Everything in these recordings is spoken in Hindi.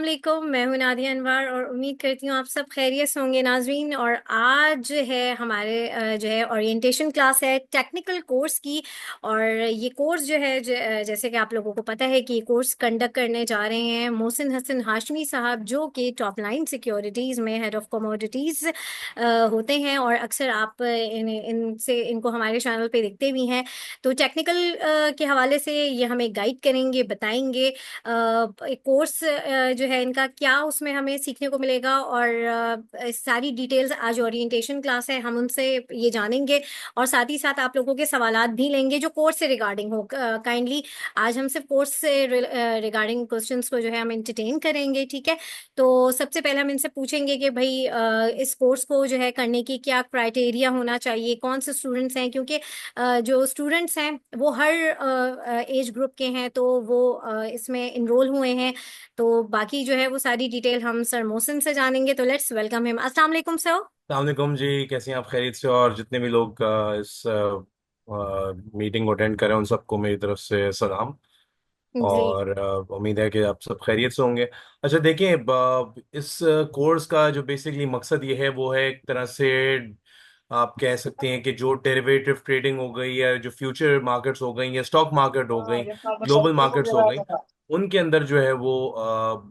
अस्सलाम वालेकुम। मैं हूं नादिया अनवर और उम्मीद करती हूँ आप सब खैरियत से होंगे नाजरीन। और आज जो है हमारे जो है ओरिएंटेशन क्लास है टेक्निकल कोर्स की। और ये कोर्स जो है जैसे कि आप लोगों को पता है कि ये कोर्स कंडक्ट करने जा रहे हैं मोहसिन हसन हाशमी साहब, जो कि टॉप लाइन सिक्योरिटीज़ में हेड ऑफ कमोडिटीज़ होते हैं। और अक्सर आप इनसे इनको हमारे चैनल पे देखते भी हैं। तो टेक्निकल के हवाले से ये हमें गाइड करेंगे, बताएंगे एक कोर्स जो है इनका क्या उसमें हमें सीखने को मिलेगा। और सारी डिटेल्स आज ओरिएंटेशन क्लास है, हम उनसे ये जानेंगे। और साथ ही साथ आप लोगों के सवालात भी लेंगे जो कोर्स से रिगार्डिंग हो। काइंडली आज हम सिर्फ कोर्स से रिगार्डिंग क्वेश्चंस को जो है हम एंटरटेन करेंगे, ठीक है। तो सबसे पहले हम इनसे पूछेंगे कि भाई इस कोर्स को जो है करने की क्या क्राइटेरिया होना चाहिए, कौन से स्टूडेंट्स हैं, क्योंकि जो स्टूडेंट्स हैं वो हर एज ग्रुप के हैं, तो वो इसमें इनरोल हुए हैं। तो बाकी जो है वो सारी डिटेल हम सर मोहसिन से जानेंगे। तो लेट्स वेलकम हिम। अस्सलाम वालेकुम सर। सलामकुम जी, कैसी हैं आप? खैरियत से? और जितने भी लोग इस मीटिंग को अटेंड करें उन सबको मेरी तरफ से सलाम। जी। और उम्मीद है कि आप सब खैरियत से होंगे। अच्छा देखिए, इस कोर्स का जो बेसिकली मकसद ये है वो है एक तरह से आप कह सकते हैं कि जो डेरिवेटिव ट्रेडिंग हो गई या जो फ्यूचर मार्केट्स हो गई या स्टॉक मार्केट हो गई, ग्लोबल मार्केट्स हो गई, उनके अंदर जो है वो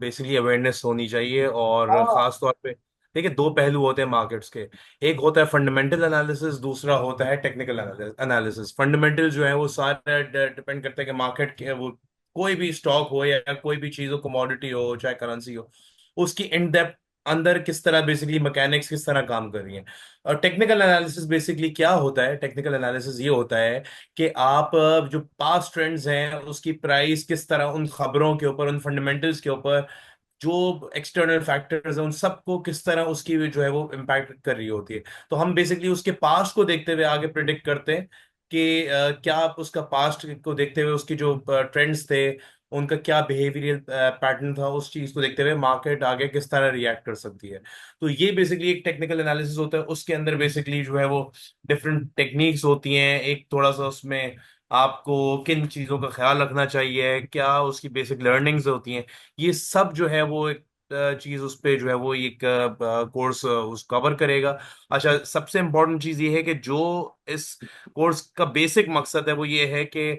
बेसिकली अवेयरनेस होनी चाहिए। और ख़ास तौर पे देखिए, दो पहलू होते हैं मार्केट्स के। एक होता है फंडामेंटल एनालिसिस, दूसरा होता है टेक्निकल एनालिसिस। फंडामेंटल जो है वो सारा डिपेंड करता है कि मार्केट के वो कोई भी स्टॉक हो या कोई भी चीज हो, कमोडिटी हो चाहे करेंसी हो, उसकी इन डेप्थ अंदर किस तरह बेसिकली मैकेनिक्स किस तरह काम कर रही हैं। और टेक्निकल एनालिसिस बेसिकली क्या होता है? टेक्निकल एनालिसिस ये होता है कि आप जो पास्ट ट्रेंड्स हैं उसकी प्राइस किस तरह उन खबरों के ऊपर, उन फंडामेंटल्स के ऊपर, जो एक्सटर्नल फैक्टर्स हैं उन सबको किस तरह उसकी जो है वो इम्पैक्ट कर रही होती है। तो हम बेसिकली उसके पास्ट को देखते हुए आगे प्रिडिक्ट करते हैं कि क्या आप उसका पास्ट को देखते हुए उसकी जो ट्रेंड्स थे, उनका क्या बिहेवियरल पैटर्न था, उस चीज को देखते हुए मार्केट आगे किस तरह रिएक्ट कर सकती है। तो ये बेसिकली एक टेक्निकल एनालिसिस होता है। उसके अंदर बेसिकली जो है वो डिफरेंट टेक्निक्स होती हैं। एक थोड़ा सा उसमें आपको किन चीज़ों का ख्याल रखना चाहिए, क्या उसकी बेसिक लर्निंग्स होती हैं, ये सब जो है वो एक चीज उस पे जो है वो एक कोर्स उस कवर करेगा। अच्छा, सबसे इम्पोर्टेंट चीज ये है कि जो इस कोर्स का बेसिक मकसद है वो ये है कि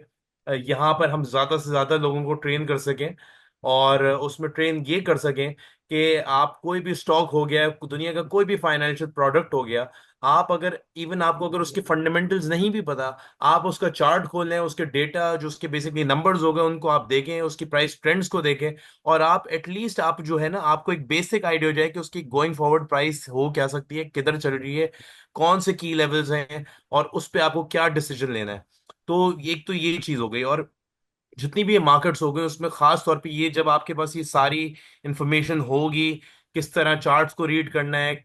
यहाँ पर हम ज्यादा से ज्यादा लोगों को ट्रेन कर सकें। और उसमें ट्रेन ये कर सकें कि आप कोई भी स्टॉक हो गया, दुनिया का कोई भी फाइनेंशियल प्रोडक्ट हो गया, आप अगर इवन आपको अगर उसके फंडामेंटल्स नहीं भी पता, आप उसका चार्ट खोलें, उसके डेटा जो उसके बेसिकली नंबर्स हो गए उनको आप देखें, उसकी प्राइस ट्रेंड्स को देखें, और आप एटलीस्ट आप जो है ना आपको एक बेसिक आइडिया हो जाए कि उसकी गोइंग फॉरवर्ड प्राइस हो क्या सकती है, किधर चल रही है, कौन से की लेवल्स हैं, और उस पे आपको क्या डिसीजन लेना है। तो एक तो ये चीज हो गई। और जितनी भी ये मार्केट्स हो गए उसमें खास तौर पे ये, जब आपके पास ये सारी इंफॉर्मेशन होगी, किस तरह चार्ट्स को रीड करना है,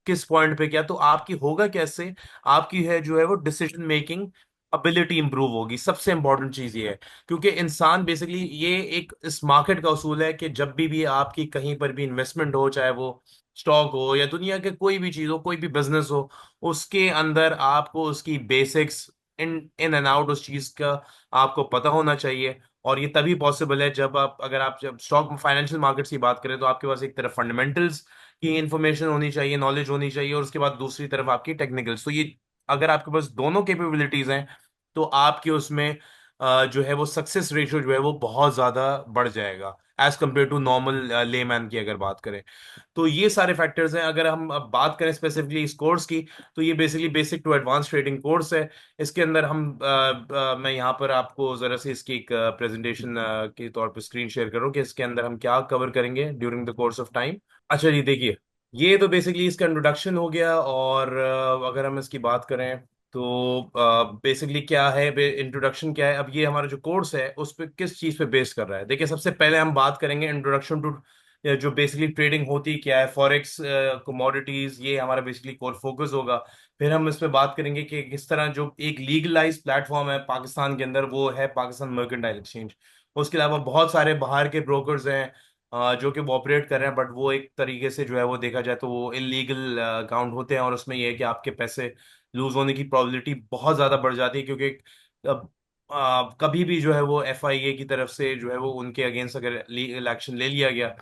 किस पॉइंट पे क्या, तो आपकी होगा कैसे, आपकी है जो है वो डिसीजन मेकिंग एबिलिटी इंप्रूव होगी। सबसे इंपॉर्टेंट चीज ये है, क्योंकि इंसान बेसिकली ये एक इस मार्केट का उसूल है कि जब भी आपकी कहीं पर भी इन्वेस्टमेंट हो, चाहे वो स्टॉक हो या दुनिया के कोई भी चीज हो, कोई भी बिजनेस हो, उसके अंदर आपको उसकी basics, in in and out उस चीज का आपको पता होना चाहिए। और ये तभी पॉसिबल है जब आप, अगर आप जब स्टॉक फाइनेंशियल मार्केट्स की बात करें, तो आपके पास एक तरफ फंडामेंटल्स की इंफॉर्मेशन होनी चाहिए, नॉलेज होनी चाहिए, और उसके बाद दूसरी तरफ आपकी टेक्निकल्स। तो ये अगर आपके पास दोनों कैपेबिलिटीज हैं तो आपकी उसमें जो है वो सक्सेस रेशियो जो है वो बहुत ज्यादा बढ़ जाएगा as compare to normal layman की अगर बात करें। तो ये सारे फैक्टर्स हैं। अगर हम अब बात करें स्पेसिफिकली इस कोर्स की, तो ये basically basic to advance trading course है। इसके अंदर हम मैं यहाँ पर आपको जरा से इसकी एक प्रेजेंटेशन के तौर पर स्क्रीन शेयर करूँ कि इसके अंदर हम क्या कवर करेंगे during the course of time. अच्छा जी, देखिए, ये तो बेसिकली इसका इंट्रोडक्शन हो गया। और अगर हम इसकी बात करें तो बेसिकली क्या है, इंट्रोडक्शन क्या है, अब ये हमारा जो कोर्स है उस पर किस चीज़ पे बेस कर रहा है। देखिए, सबसे पहले हम बात करेंगे इंट्रोडक्शन टू जो बेसिकली ट्रेडिंग होती क्या है, फॉरेक्स, कमोडिटीज, ये हमारा बेसिकली कोर फोकस होगा। फिर हम इस पे बात करेंगे कि किस तरह जो एक लीगलाइज प्लेटफॉर्म है पाकिस्तान के अंदर, वो है पाकिस्तान मर्केंटाइल एक्सचेंज। उसके अलावा बहुत सारे बाहर के ब्रोकर्स हैं जो कि वो ऑपरेट कर रहे हैं, बट वो एक तरीके से जो है वो देखा जाए तो वो इलीगल अकाउंट होते हैं। और उसमें ये है कि आपके पैसे लूज होने की प्रोबेबिलिटी बहुत ज़्यादा बढ़ जाती है, क्योंकि कभी भी जो है वो FIA की तरफ से जो है वो उनके अगेंस्ट अगर लीगल एक्शन ले लिया गया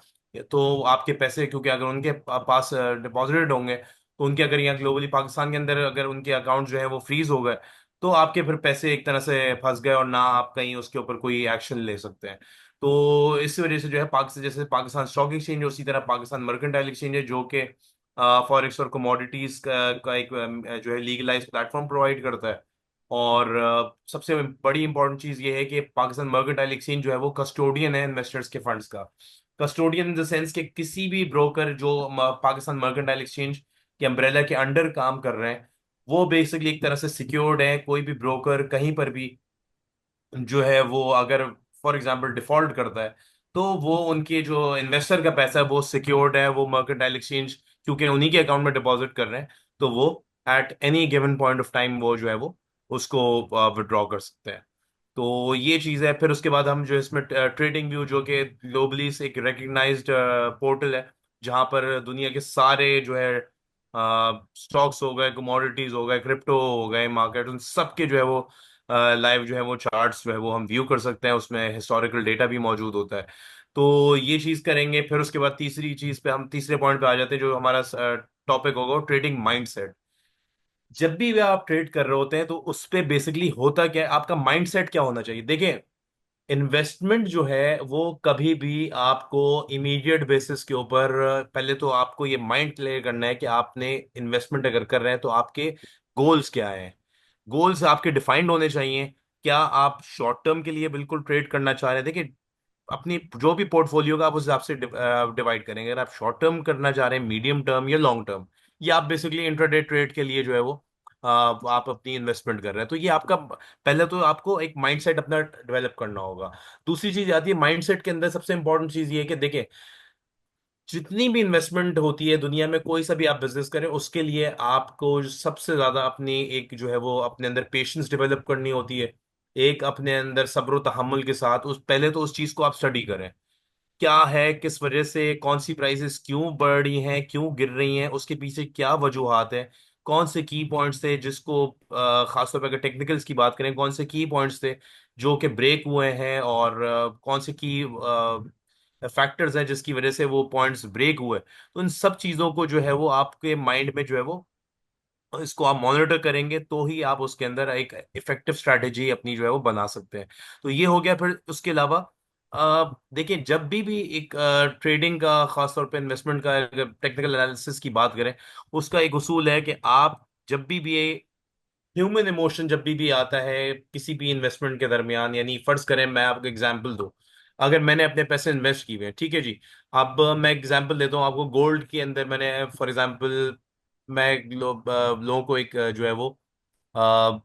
तो आपके पैसे, क्योंकि अगर उनके पास डिपॉजिटेड होंगे, तो उनके अगर यहाँ ग्लोबली पाकिस्तान के अंदर अगर उनके अकाउंट जो है वो फ्रीज हो गए, तो आपके फिर पैसे एक तरह से फंस गए और ना आप कहीं उसके ऊपर कोई एक्शन ले सकते हैं। तो इस वजह से जो है पाकिस्तान, जैसे पाकिस्तान स्टॉक एक्सचेंज है, उसी तरह पाकिस्तान मर्केंटाइल एक्सचेंज है, जो कि फॉरेक्स और कमोडिटीज का एक जो है लीगलाइज प्लेटफॉर्म प्रोवाइड करता है। और सबसे बड़ी इंपॉर्टेंट चीज ये है कि पाकिस्तान मर्केंटाइल एक्सचेंज जो है वो कस्टोडियन है इन्वेस्टर्स के फंड्स का। कस्टोडियन इन द सेंस कि किसी भी ब्रोकर जो पाकिस्तान मर्केंटाइल एक्सचेंज के अम्ब्रेला के अंडर काम कर रहे हैं, वो बेसिकली एक तरह से सिक्योर्ड है। कोई भी ब्रोकर कहीं पर भी जो है वो अगर फॉर एग्जांपल डिफॉल्ट करता है, तो वो उनके जो इन्वेस्टर का पैसा है वो सिक्योर्ड है। वो मर्केंटाइल एक्सचेंज क्योंकि उन्हीं के अकाउंट में डिपॉजिट कर रहे हैं, तो वो at any given point of time वो जो है वो उसको विड्रॉ कर सकते हैं। तो ये चीज़ है। फिर उसके बाद हम जो इसमें ट्रेडिंग व्यू, जो कि ग्लोबली से एक रिकग्नाइज्ड पोर्टल है, जहाँ पर दुनिया के सारे जो है स्टॉक्स हो गए, कमोडिटीज हो गए, क्रिप्टो हो गए, मार्केट, उन सब के जो है वो लाइव जो है वो चार्ट्स जो है वो हम व्यू कर सकते हैं। उसमें हिस्टोरिकल डेटा भी मौजूद होता है। तो ये चीज़ करेंगे। फिर उसके बाद तीसरी चीज़ पे हम तीसरे पॉइंट पे आ जाते हैं, जो हमारा टॉपिक होगा ट्रेडिंग माइंडसेट। जब भी आप ट्रेड कर रहे होते हैं तो उस पे बेसिकली होता क्या है, आपका माइंडसेट क्या होना चाहिए। देखिए, इन्वेस्टमेंट जो है वो कभी भी आपको इमीडिएट बेसिस के ऊपर, पहले तो आपको ये माइंड क्लियर करना है कि आपने इन्वेस्टमेंट अगर कर रहे हैं तो आपके गोल्स क्या हैं। गोल्स आपके डिफाइंड होने चाहिए। क्या आप शॉर्ट टर्म के लिए बिल्कुल ट्रेड करना चाह रहे हैं? देखिए, अपनी जो भी पोर्टफोलियो का आप उस हिसाब से डिवाइड करेंगे। अगर आप शॉर्ट टर्म करना चाह रहे हैं, मीडियम टर्म या लॉन्ग टर्म, या आप बेसिकली इंट्राडे ट्रेड के लिए जो है वो आप अपनी इन्वेस्टमेंट कर रहे हैं, तो ये आपका पहले तो आपको एक माइंडसेट अपना डेवलप करना होगा। दूसरी चीज आती है माइंडसेट के अंदर, सबसे इंपॉर्टेंट चीज ये है कि देखें, जितनी भी इन्वेस्टमेंट होती है दुनिया में, कोई सा भी आप बिजनेस करें, उसके लिए आपको सबसे ज्यादा अपनी एक जो है वो अपने अंदर पेशेंस डेवलप करनी होती है। एक अपने अंदर सब्र तहम्मुल के साथ उस पहले तो उस चीज को आप स्टडी करें। क्या है, किस वजह से, कौन सी प्राइसेस क्यों बढ़ रही हैं, क्यों गिर रही हैं, उसके पीछे क्या वजूहात है, कौन से की पॉइंट्स थे जिसको खासतौर पर अगर टेक्निकल्स की बात करें, कौन से की पॉइंट्स थे जो कि ब्रेक हुए हैं, और कौन से की फैक्टर्स हैं जिसकी वजह से वो पॉइंट्स ब्रेक हुए। तो इन सब चीज़ों को जो है वो आपके माइंड में जो है वो इसको आप मॉनिटर करेंगे, तो ही आप उसके अंदर एक इफेक्टिव स्ट्रैटेजी अपनी जो है वो बना सकते हैं। तो ये हो गया। फिर उसके अलावा देखिए, जब भी एक ट्रेडिंग का, खासतौर पे इन्वेस्टमेंट का अगर टेक्निकल एनालिसिस की बात करें, उसका एक उसूल है कि आप जब भी ये ह्यूमन इमोशन जब भी आता है किसी भी इन्वेस्टमेंट के दरमियान, यानी फर्ज करें, मैं आपको एग्जांपल दूं, अगर मैंने अपने पैसे इन्वेस्ट किए हुए हैं, ठीक है जी। अब मैं एग्जांपल देता हूँ आपको, गोल्ड के अंदर मैंने फॉर एग्जांपल, मैं लोगों को एक जो है वो अ,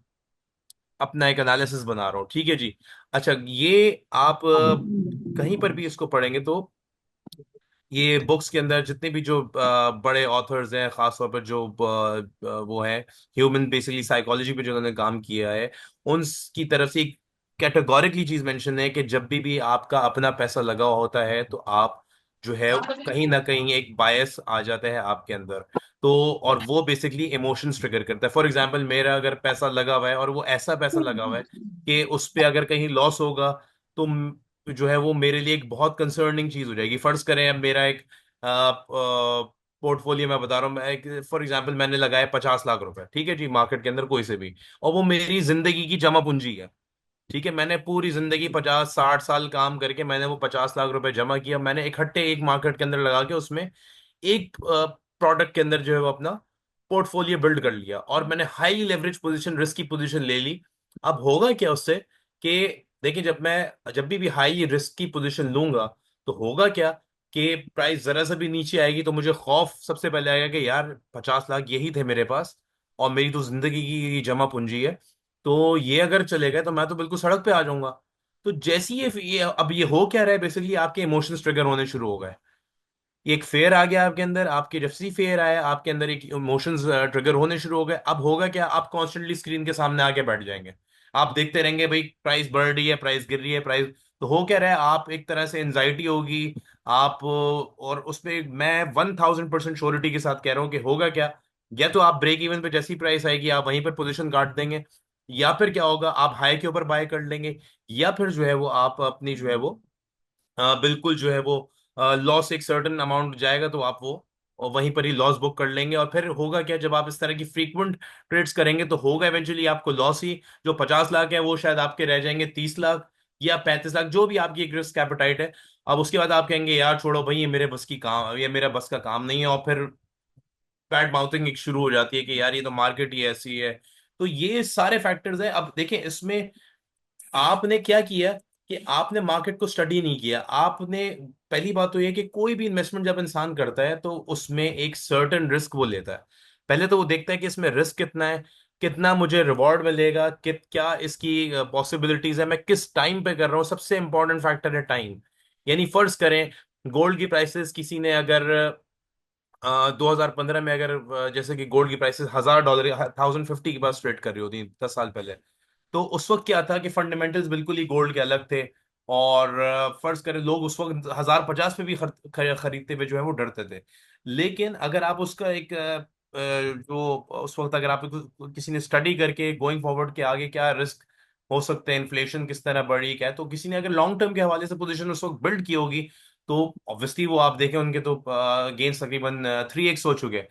अपना एक एनालिसिस बना रहा हूँ, ठीक है जी। अच्छा, ये आप कहीं पर भी इसको पढ़ेंगे तो ये बुक्स के अंदर जितने भी जो बड़े ऑथर्स हैं, खासतौर पर जो वो है ह्यूमन बेसिकली साइकोलॉजी पे जिन्होंने काम किया है, उनकी तरफ से एक कैटेगोरिकली चीज मेंशन है कि जब भी आपका अपना पैसा लगा हुआ होता है, तो आप जो है कहीं ना कहीं एक बायस आ जाता है आपके अंदर। तो और वो बेसिकली इमोशंस ट्रिगर करता है। फॉर एग्जांपल, मेरा अगर पैसा लगा हुआ है और वो ऐसा पैसा लगा हुआ है कि उस पे अगर कहीं लॉस होगा, तो जो है वो मेरे लिए एक बहुत कंसर्निंग चीज हो जाएगी। फर्ज करें, अब मेरा एक पोर्टफोलियो मैं बता रहा हूँ, मैं फॉर एग्जांपल मैंने लगाया 50 लाख रुपए, ठीक है जी, मार्केट के अंदर कोई से भी, और वो मेरी जिंदगी की जमा पूंजी है। ठीक है, मैंने पूरी जिंदगी 50-60 साल काम करके मैंने वो 50 लाख रुपए जमा किया, मैंने इकट्ठे एक मार्केट के अंदर लगा के उसमें एक प्रोडक्ट के अंदर जो है वो अपना पोर्टफोलियो बिल्ड कर लिया, और मैंने high leverage position, risky position ले ली। अब होगा क्या उससे कि देखिए, जब भी हाई रिस्क की पोजीशन लूंगा, तो होगा क्या कि प्राइस जरा सा भी नीचे आएगी तो मुझे खौफ सबसे पहले आएगा कि यार 50 लाख यही थे मेरे पास, और मेरी तो जिंदगी की जमा पूंजी है, तो ये अगर चले गए तो मैं तो बिल्कुल सड़क पे आ जाऊंगा। तो जैसी ये अब ये हो क्या रहा है, बेसिकली आपके इमोशंस ट्रिगर होने शुरू हो गए। एक फेयर आ गया आपके अंदर, आपके जब से फेयर आया आपके अंदर एक इमोशंस ट्रिगर होने शुरू हो गए। अब होगा क्या, आप कॉन्स्टेंटली स्क्रीन के सामने आके बैठ जाएंगे, आप देखते रहेंगे भाई प्राइस बढ़ रही है, प्राइस गिर रही है, प्राइस। तो हो क्या रहा है, आप एक तरह से एंजाइटी होगी आप, और उसमें मैं 1000% श्योरिटी के साथ कह रहा हूँ कि होगा क्या, या तो आप ब्रेक इवन पे जैसी प्राइस आएगी आप वहीं पर पोजीशन काट देंगे, या फिर क्या होगा, आप हाई के ऊपर बाय कर लेंगे, या फिर जो है वो आप अपनी जो है वो बिल्कुल जो है वो लॉस एक सर्टेन अमाउंट जाएगा तो आप वो और वहीं पर ही लॉस बुक कर लेंगे। और फिर होगा क्या, जब आप इस तरह की फ्रीक्वेंट ट्रेड्स करेंगे तो होगा इवेंचुअली आपको लॉस ही। जो 50 लाख है वो शायद आपके रह जाएंगे 30 लाख या 35 लाख, जो भी आपकी एक रिस्क एपेटाइट है। अब उसके बाद आप कहेंगे यार छोड़ो भाई, ये मेरे बस की काम, ये मेरा बस का काम नहीं है, और फिर बैड माउथिंग एक शुरू हो जाती है कि यार ये तो मार्केट ही ऐसी है। तो ये सारे फैक्टर्स हैं। अब देखें इसमें आपने क्या किया कि आपने मार्केट को स्टडी नहीं किया आपने। पहली बात तो ये कि कोई भी इन्वेस्टमेंट जब इंसान करता है तो उसमें एक सर्टेन रिस्क वो लेता है। पहले तो वो देखता है कि इसमें रिस्क कितना है, कितना मुझे रिवॉर्ड मिलेगा, क्या इसकी पॉसिबिलिटीज है, मैं किस टाइम पे कर रहा हूँ। सबसे इंपॉर्टेंट फैक्टर है टाइम। यानी फर्ज करें गोल्ड की प्राइसेस किसी ने अगर 2015 में अगर जैसे कि गोल्ड की प्राइसेस $1,000 1050 के पास ट्रेड कर रही होती 10 साल पहले, तो उस वक्त क्या था कि फंडामेंटल्स बिल्कुल ही गोल्ड के अलग थे। और फर्ज करें लोग उस वक्त 1050 पे भी खरीदते हुए जो है वो डरते थे। लेकिन अगर आप उसका एक जो उस वक्त अगर आप किसी ने स्टडी करके गोइंग फॉरवर्ड के आगे क्या रिस्क हो सकते हैं, इन्फ्लेशन किस तरह बढ़ी क्या है, तो किसी ने अगर लॉन्ग टर्म के हवाले से पोजीशन उस वक्त बिल्ड की होगी, तो ऑब्वियसली वो आप देखें उनके तो गेन्स तकरीबन 3x हो चुके हैं।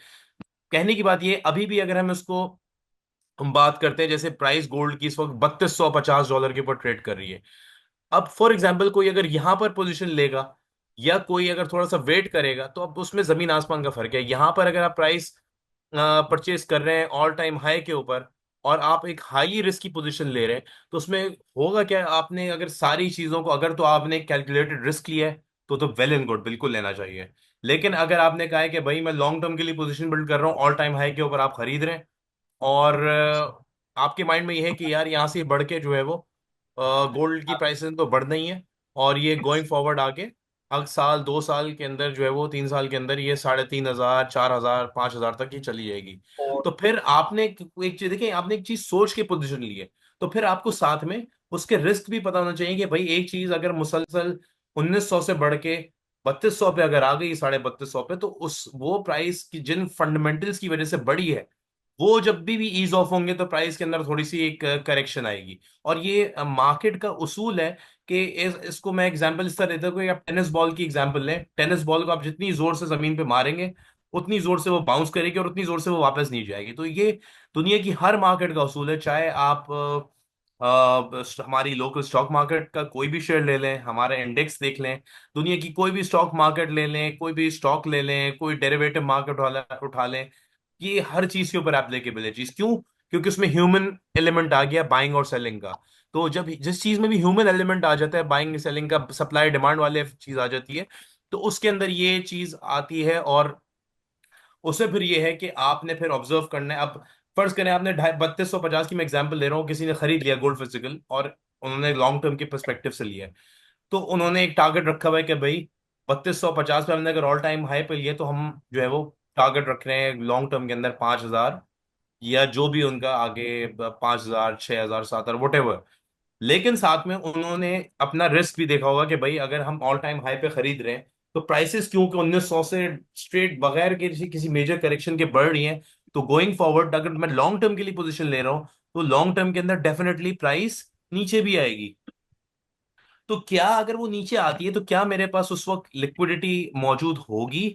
कहने की बात ये, अभी भी अगर हम उसको हम बात करते हैं, जैसे प्राइस गोल्ड की इस वक्त $3250 के ऊपर ट्रेड कर रही है। अब फॉर एग्जाम्पल कोई अगर यहां पर पोजीशन लेगा या कोई अगर थोड़ा सा वेट करेगा, तो अब उसमें जमीन आसमान का फर्क है। यहां पर अगर आप प्राइस परचेज कर रहे हैं ऑल टाइम हाई के ऊपर और आप एक हाई रिस्क की पोजीशन ले रहे हैं, तो उसमें होगा क्या, आपने अगर सारी चीजों को, अगर तो आपने कैलकुलेटेड रिस्क लिया है तो वेल एंड गुड, बिल्कुल लेना चाहिए। लेकिन अगर आपने कहा है कि भाई मैं लॉन्ग टर्म के लिए पोजीशन बिल्ड कर रहा हूँ, ऑल टाइम हाई के ऊपर आप खरीद रहे हैं, और आपके माइंड में ये है कि यार यहाँ से बढ़ के जो है वो गोल्ड की प्राइसेस तो बढ़ना ही है, और ये गोइंग फॉरवर्ड आगे अगले साल 2 साल के अंदर जो है वो 3 साल के अंदर ये 3500 4000 5000 तक ही चली जाएगी। तो फिर आपने एक चीज देखिए, आपने एक चीज सोच के पोजीशन ली है, तो फिर आपको साथ में उसके रिस्क भी पता होना चाहिए कि भाई एक चीज अगर मुसलसल 1900 से बढ़ के 3200 पे अगर आ गई, 3250 पे, तो उस वो प्राइस की जिन फंडामेंटल्स की वजह से बढ़ी है, वो जब भी ईज ऑफ होंगे तो प्राइस के अंदर थोड़ी सी एक करेक्शन आएगी। और ये मार्केट का उसूल है कि इसको मैं एग्जांपल इस तरह देता हूँ कि आप टेनिस बॉल की एग्जांपल लें। टेनिस बॉल को आप जितनी जोर से जमीन पे मारेंगे उतनी जोर से वो बाउंस करेगी और उतनी जोर से वो वापस नहीं जाएगी। तो ये दुनिया की हर मार्केट का उसूल है। चाहे आप हमारी लोकल स्टॉक मार्केट का कोई भी शेयर ले लें, हमारा इंडेक्स देख लें, दुनिया की कोई भी स्टॉक मार्केट ले लें, कोई भी स्टॉक ले लें, कोई डेरिवेटिव मार्केट वाला उठा लें, ये हर चीज के ऊपर एप्लीकेबल है। चीज क्यों? क्योंकि उसमें ह्यूमन एलिमेंट आ गया बाइंग और सेलिंग का। तो जब जिस चीज में भी ह्यूमन एलिमेंट आ जाता है, बाइंग सेलिंग का, सप्लाई डिमांड वाले चीज आ जाती है, तो उसके अंदर ये चीज आती है। और उससे फिर ये है कि आपने फिर ऑब्जर्व करना है। अब फर्ज करें आपने 3250 की मैं एग्जांपल ले रहा हूँ, किसी ने खरीद लिया गोल्ड फिजिकल और उन्होंने लॉन्ग टर्म के पर्सपेक्टिव से लिया है, तो उन्होंने एक टारगेट रखा हुआ है कि भाई 3250 पे हमने अगर ऑल टाइम हाई पे लिया तो हम जो है वो टारगेट रख रहे हैं लॉन्ग टर्म के अंदर 5000, या जो भी उनका आगे 5000 6000 7000 वट। लेकिन साथ में उन्होंने अपना रिस्क भी देखा होगा कि भाई अगर हम ऑल टाइम हाई पे खरीद रहे हैं तो प्राइसेस क्योंकि 1900 से स्ट्रेट बगैर किसी किसी मेजर करेक्शन के बढ़ रही हैं, तो गोइंग फॉरवर्ड अगर मैं लॉन्ग टर्म के लिए पोजीशन ले रहा हूँ तो लॉन्ग टर्म के अंदर डेफिनेटली प्राइस नीचे भी आएगी। तो क्या अगर वो नीचे आती है तो क्या मेरे पास उस वक्त लिक्विडिटी मौजूद होगी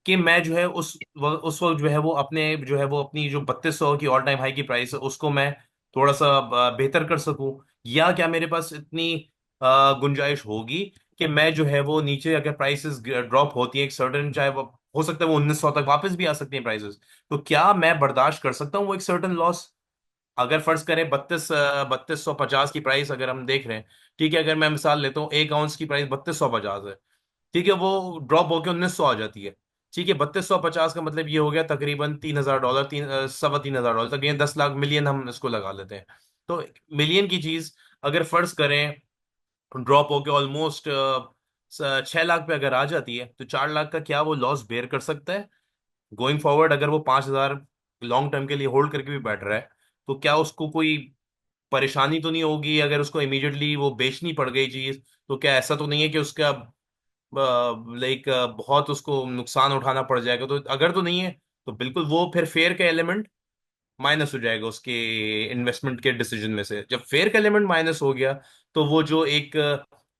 कि मैं जो है उस वक्त जो है वो अपने जो है वो अपनी जो 3200 की ऑल टाइम हाई की प्राइस है उसको मैं थोड़ा सा बेहतर कर सकूं? या क्या मेरे पास इतनी गुंजाइश होगी कि मैं जो है वो नीचे अगर प्राइसेस ड्रॉप होती है एक सर्टेन, चाहे वो हो सकता है वो 1900 तक वापस भी आ सकती है प्राइसेस, तो क्या मैं बर्दाश्त कर सकता हूँ वो एक सर्टेन लॉस? अगर फर्ज करें 3250 की प्राइस अगर हम देख रहे हैं, ठीक है, अगर मैं मिसाल लेता हूँ 1 आउंस की प्राइस 3250 है, ठीक है, वो ड्रॉप होकर 1900 आ जाती है, ठीक है, 3250 का मतलब ये हो गया तकरीबन $3000, 3 3,500 तक, 10 लाख मिलियन हम इसको लगा लेते हैं। तो मिलियन की चीज अगर फर्ज करें ड्रॉप होके ऑलमोस्ट 6 लाख पे अगर आ जाती है, तो 4 लाख का क्या वो लॉस बेयर कर सकता है? गोइंग फॉरवर्ड अगर वो 5000 लॉन्ग टर्म के लिए होल्ड करके भी बैठ रहा है, तो क्या उसको कोई परेशानी तो नहीं होगी अगर उसको इमीडिएटली वो बेचनी पड़ गई चीज? तो क्या ऐसा तो नहीं है कि उसका लाइक बहुत उसको नुकसान उठाना पड़ जाएगा? तो अगर तो नहीं है तो बिल्कुल वो फिर फेयर का एलिमेंट माइनस हो जाएगा उसके इन्वेस्टमेंट के डिसीजन में से। जब फेयर का एलिमेंट माइनस हो गया तो वो जो एक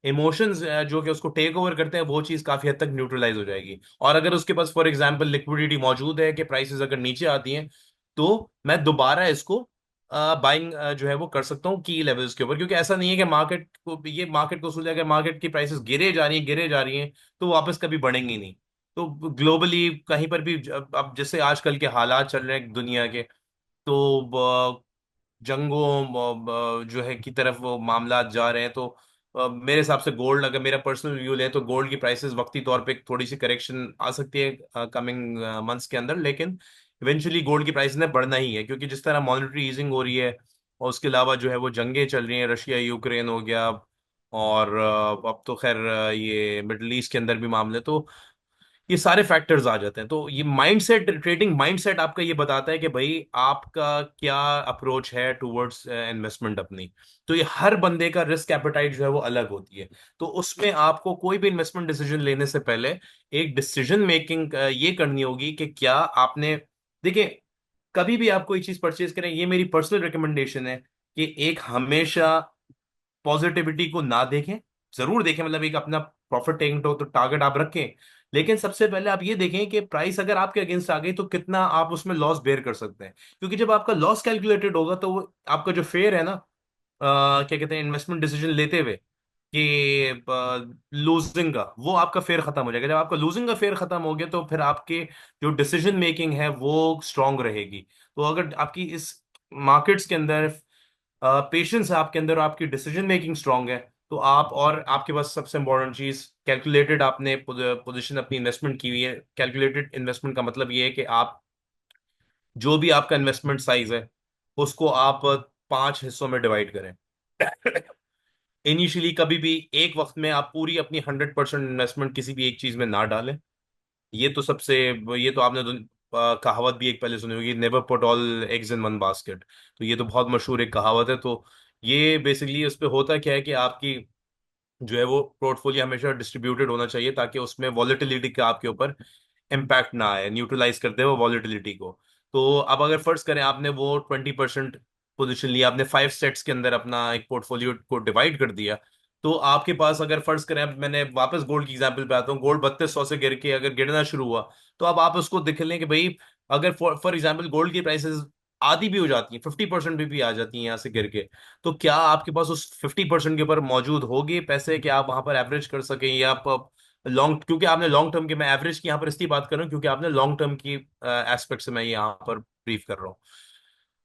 इमोशंस जो कि उसको टेक ओवर करते हैं, वो चीज काफी हद तक न्यूट्रलाइज हो जाएगी। और अगर उसके पास फॉर एग्जांपल लिक्विडिटी मौजूद है कि प्राइसेस अगर नीचे आती हैं, तो मैं दोबारा इसको बाइंग जो है वो कर सकता हूँ की लेवल्स के ऊपर। क्योंकि ऐसा नहीं है कि मार्केट को उसूल है, अगर मार्केट की प्राइसेस गिरे जा रही हैं तो वापस कभी बढ़ेंगी नहीं। तो ग्लोबली कहीं पर भी अब जैसे आजकल के हालात चल रहे हैं दुनिया के, तो जंगों जो है की तरफ वो मामला जा रहे हैं। तो मेरे हिसाब से गोल्ड, अगर मेरा पर्सनल व्यू ले, तो गोल्ड की प्राइसेस वक्ती तौर पे थोड़ी सी करेक्शन आ सकती है कमिंग मंथ्स के अंदर, लेकिन इवेंचुअली गोल्ड की प्राइस ने बढ़ना ही है। क्योंकि जिस तरह मॉनेटरी ईजिंग हो रही है, और उसके अलावा जो है वो जंगें चल रही हैं, रशिया यूक्रेन हो गया, और अब तो खैर ये मिडल ईस्ट के अंदर भी मामले, तो ये सारे फैक्टर्स आ जाते हैं। तो ये माइंडसेट, ट्रेडिंग माइंडसेट आपका ये बताता है कि भाई आपका क्या अप्रोच है टुवर्ड्स इन्वेस्टमेंट अपनी। तो ये हर बंदे का रिस्क एपेटाइट जो है वो अलग होती है। तो उसमें आपको कोई भी इन्वेस्टमेंट डिसीजन लेने से पहले एक डिसीजन मेकिंग ये करनी होगी कि क्या आपने, देखिए, कभी भी आप कोई चीज परचेज करें, ये मेरी पर्सनल रिकमेंडेशन है कि एक हमेशा पॉजिटिविटी को ना देखें। जरूर देखें, मतलब एक अपना प्रॉफिट टेकिंग तो टारगेट आप रखें, लेकिन सबसे पहले आप ये देखें कि प्राइस अगर आपके अगेंस्ट आ गई तो कितना आप उसमें लॉस बेयर कर सकते हैं। क्योंकि जब आपका लॉस कैलकुलेटेड होगा तो वो आपका जो फेयर है ना, क्या कहते हैं, इन्वेस्टमेंट डिसीजन लेते हुए कि लूजिंग का, वो आपका फेयर खत्म हो जाएगा। जब आपका लूजिंग का फेयर खत्म हो गया तो फिर आपके जो डिसीजन मेकिंग है वो स्ट्रांग रहेगी। तो अगर आपकी इस मार्केट्स के अंदर पेशेंस है आपके अंदर, और आपकी डिसीजन मेकिंग स्ट्रांग है, तो आप, और आपके पास सबसे इंपॉर्टेंट चीज कैलकुलेटेड, आपने पोजीशन अपनी इन्वेस्टमेंट की हुई है। कैलकुलेटेड इन्वेस्टमेंट का मतलब ये है कि आप जो भी आपका इन्वेस्टमेंट साइज है उसको आप 5 हिस्सों में डिवाइड करें। इनिशियली कभी भी एक वक्त में आप पूरी अपनी 100% इन्वेस्टमेंट किसी भी एक चीज में ना डालें। ये तो सबसे, ये तो आपने कहावत भी एक पहले सुनी होगी, never put all eggs in one basket. तो ये तो बहुत मशहूर एक कहावत है। तो ये बेसिकली उस पे होता क्या है कि आपकी जो है वो पोर्टफोलियो हमेशा डिस्ट्रीब्यूटेड होना चाहिए, ताकि उसमें वॉलेटिलिटी का आपके ऊपर इम्पैक्ट ना आए, न्यूट्रलाइज करते हुए वॉलेटिलिटी को। तो अब अगर फर्ज करें आपने वो 20% पोजीशन लिया, आपने 5 सेट्स के अंदर अपना एक पोर्टफोलियो को डिवाइड कर दिया, तो आपके पास, अगर फर्ज करें, अब मैंने वापस गोल्ड की एग्जांपल पे आता हूँ, गोल्ड 3200 से गिर के अगर गिरना शुरू हुआ, तो अब आप उसको देख लें कि भाई अगर फॉर एग्जाम्पल गोल्ड की प्राइसेस आधी भी हो जाती हैं, 50% भी आ जाती हैं यहाँ से गिर के, तो क्या आपके पास उस 50% के ऊपर मौजूद होगी पैसे कि आप वहां पर एवरेज कर सकें, या आप लॉन्ग, क्योंकि आपने लॉन्ग टर्म की, मैं एवरेज की यहाँ पर इसलिए बात कर रहा हूँ क्योंकि आपने लॉन्ग टर्म की एस्पेक्ट से मैं यहाँ पर ब्रीफ कर रहा हूँ।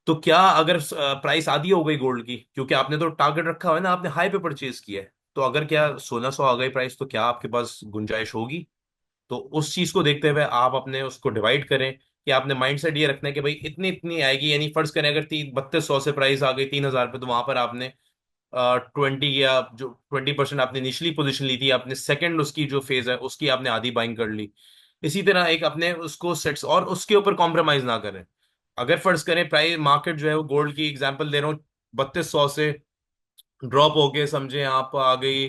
तो क्या अगर प्राइस आधी हो गई गोल्ड की, क्योंकि आपने तो टारगेट रखा हुआ है ना, आपने हाई पे परचेज किया है, तो अगर क्या 1600 आ गई प्राइस, तो क्या आपके पास गुंजाइश होगी? तो उस चीज को देखते हुए आप अपने उसको डिवाइड करें कि आपने माइंडसेट ये रखना है कि भाई इतनी इतनी आएगी। यानी फर्ज करें अगर 3200 से प्राइस आ गई 3000 पे, तो वहां पर आपने 20, या जो 20% आपने निचली पोजीशन ली थी, आपने सेकंड उसकी जो फेज है उसकी आपने आधी बाइंग कर ली। इसी तरह एक अपने उसको सेट्स, और उसके ऊपर कॉम्प्रोमाइज ना करें। अगर फर्ज करें प्राइस मार्केट जो है वो, गोल्ड की एग्जांपल दे रहा हूँ, 3200 से ड्रॉप होके समझे आप आ गई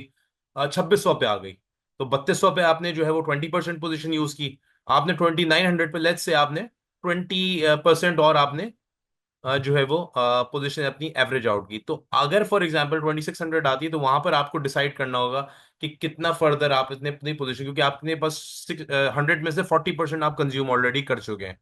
2600 पे आ गई, तो 3200 पे आपने जो है वो 20% पोजीशन यूज की। आपने 2900 पे, लेट्स से आपने 20% और आपने जो है वो पोजीशन अपनी एवरेज आउट की। तो अगर फॉर एग्जांपल 2600 आती है, तो वहां पर आपको डिसाइड करना होगा कि कितना फर्दर आप इतने अपनी पोजीशन, क्योंकि आपने बस 100 में से 40% आप कंज्यूम ऑलरेडी कर चुके हैं।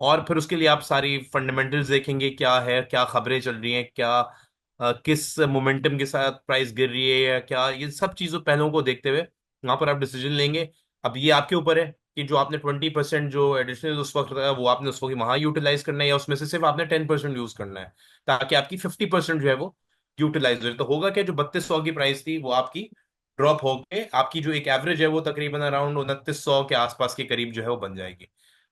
और फिर उसके लिए आप सारी फंडामेंटल्स देखेंगे, क्या है, क्या खबरें चल रही हैं, क्या किस मोमेंटम के साथ प्राइस गिर रही है, या क्या, ये सब चीजों पहलुओं को देखते हुए वहां पर आप डिसीजन लेंगे। अब ये आपके ऊपर है कि जो आपने 20% जो एडिशनल उस वक्त रहा वो आपने उस वक्त वहां यूटिलाइज करना है, या उसमें से सिर्फ आपने 10% यूज करना है, ताकि आपकी 50% जो है वो यूटिलाइज हो जाए। तो होगा क्या, जो 3200 की प्राइस थी वो आपकी ड्रॉप होके आपकी जो एक एवरेज है वो तकरीबन अराउंड 2900 के आसपास के करीब जो है वो बन जाएगी।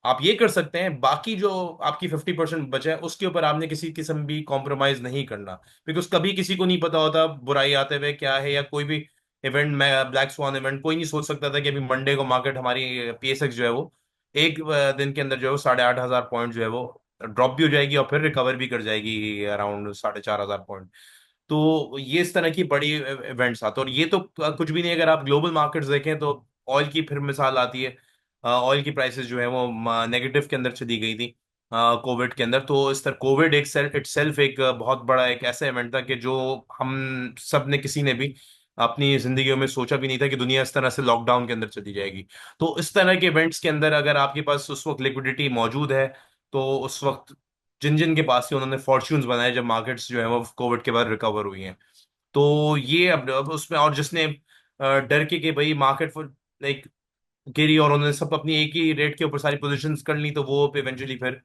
आप ये कर सकते हैं। बाकी जो आपकी 50% बचा है उसके ऊपर आपने किसी किस्म भी कॉम्प्रोमाइज नहीं करना, बिकॉज कभी किसी को नहीं पता होता बुराई आते हुए क्या है, या कोई भी इवेंट में, ब्लैक स्वान इवेंट, कोई नहीं सोच सकता था कि अभी मंडे को मार्केट हमारी पीएसएक्स जो है वो एक दिन के अंदर जो है वो 8500 पॉइंट जो है वो ड्रॉप भी हो जाएगी, और फिर रिकवर भी कर जाएगी अराउंड 4500 पॉइंट। तो ये इस तरह की बड़ी इवेंट्स आते हैं। और ये तो कुछ भी नहीं, अगर आप ग्लोबल मार्केट्स देखें तो ऑयल की फिर मिसाल आती है। ऑयल की प्राइसेस जो है वो नेगेटिव के अंदर चली गई थी कोविड के अंदर। तो इस तरह कोविड एक सेल्फ इटसेल्फ एक बहुत बड़ा एक ऐसा इवेंट था कि जो हम सब ने, किसी ने भी अपनी जिंदगियों में सोचा भी नहीं था कि दुनिया इस तरह से लॉकडाउन के अंदर चली जाएगी। तो इस तरह के इवेंट्स के अंदर अगर आपके पास उस वक्त लिक्विडिटी मौजूद है, तो उस वक्त जिन जिन के पास थी उन्होंने फॉर्च्यून्स बनाए जब मार्केट्स जो है वो कोविड के बाद रिकवर हुई हैं। तो ये अब उसमें, और जिसने डर के भाई मार्केट लाइक गिरी और उन्होंने सब अपनी एक ही रेट के ऊपर सारी पोजीशंस कर ली, तो वो इवेंचुअली फिर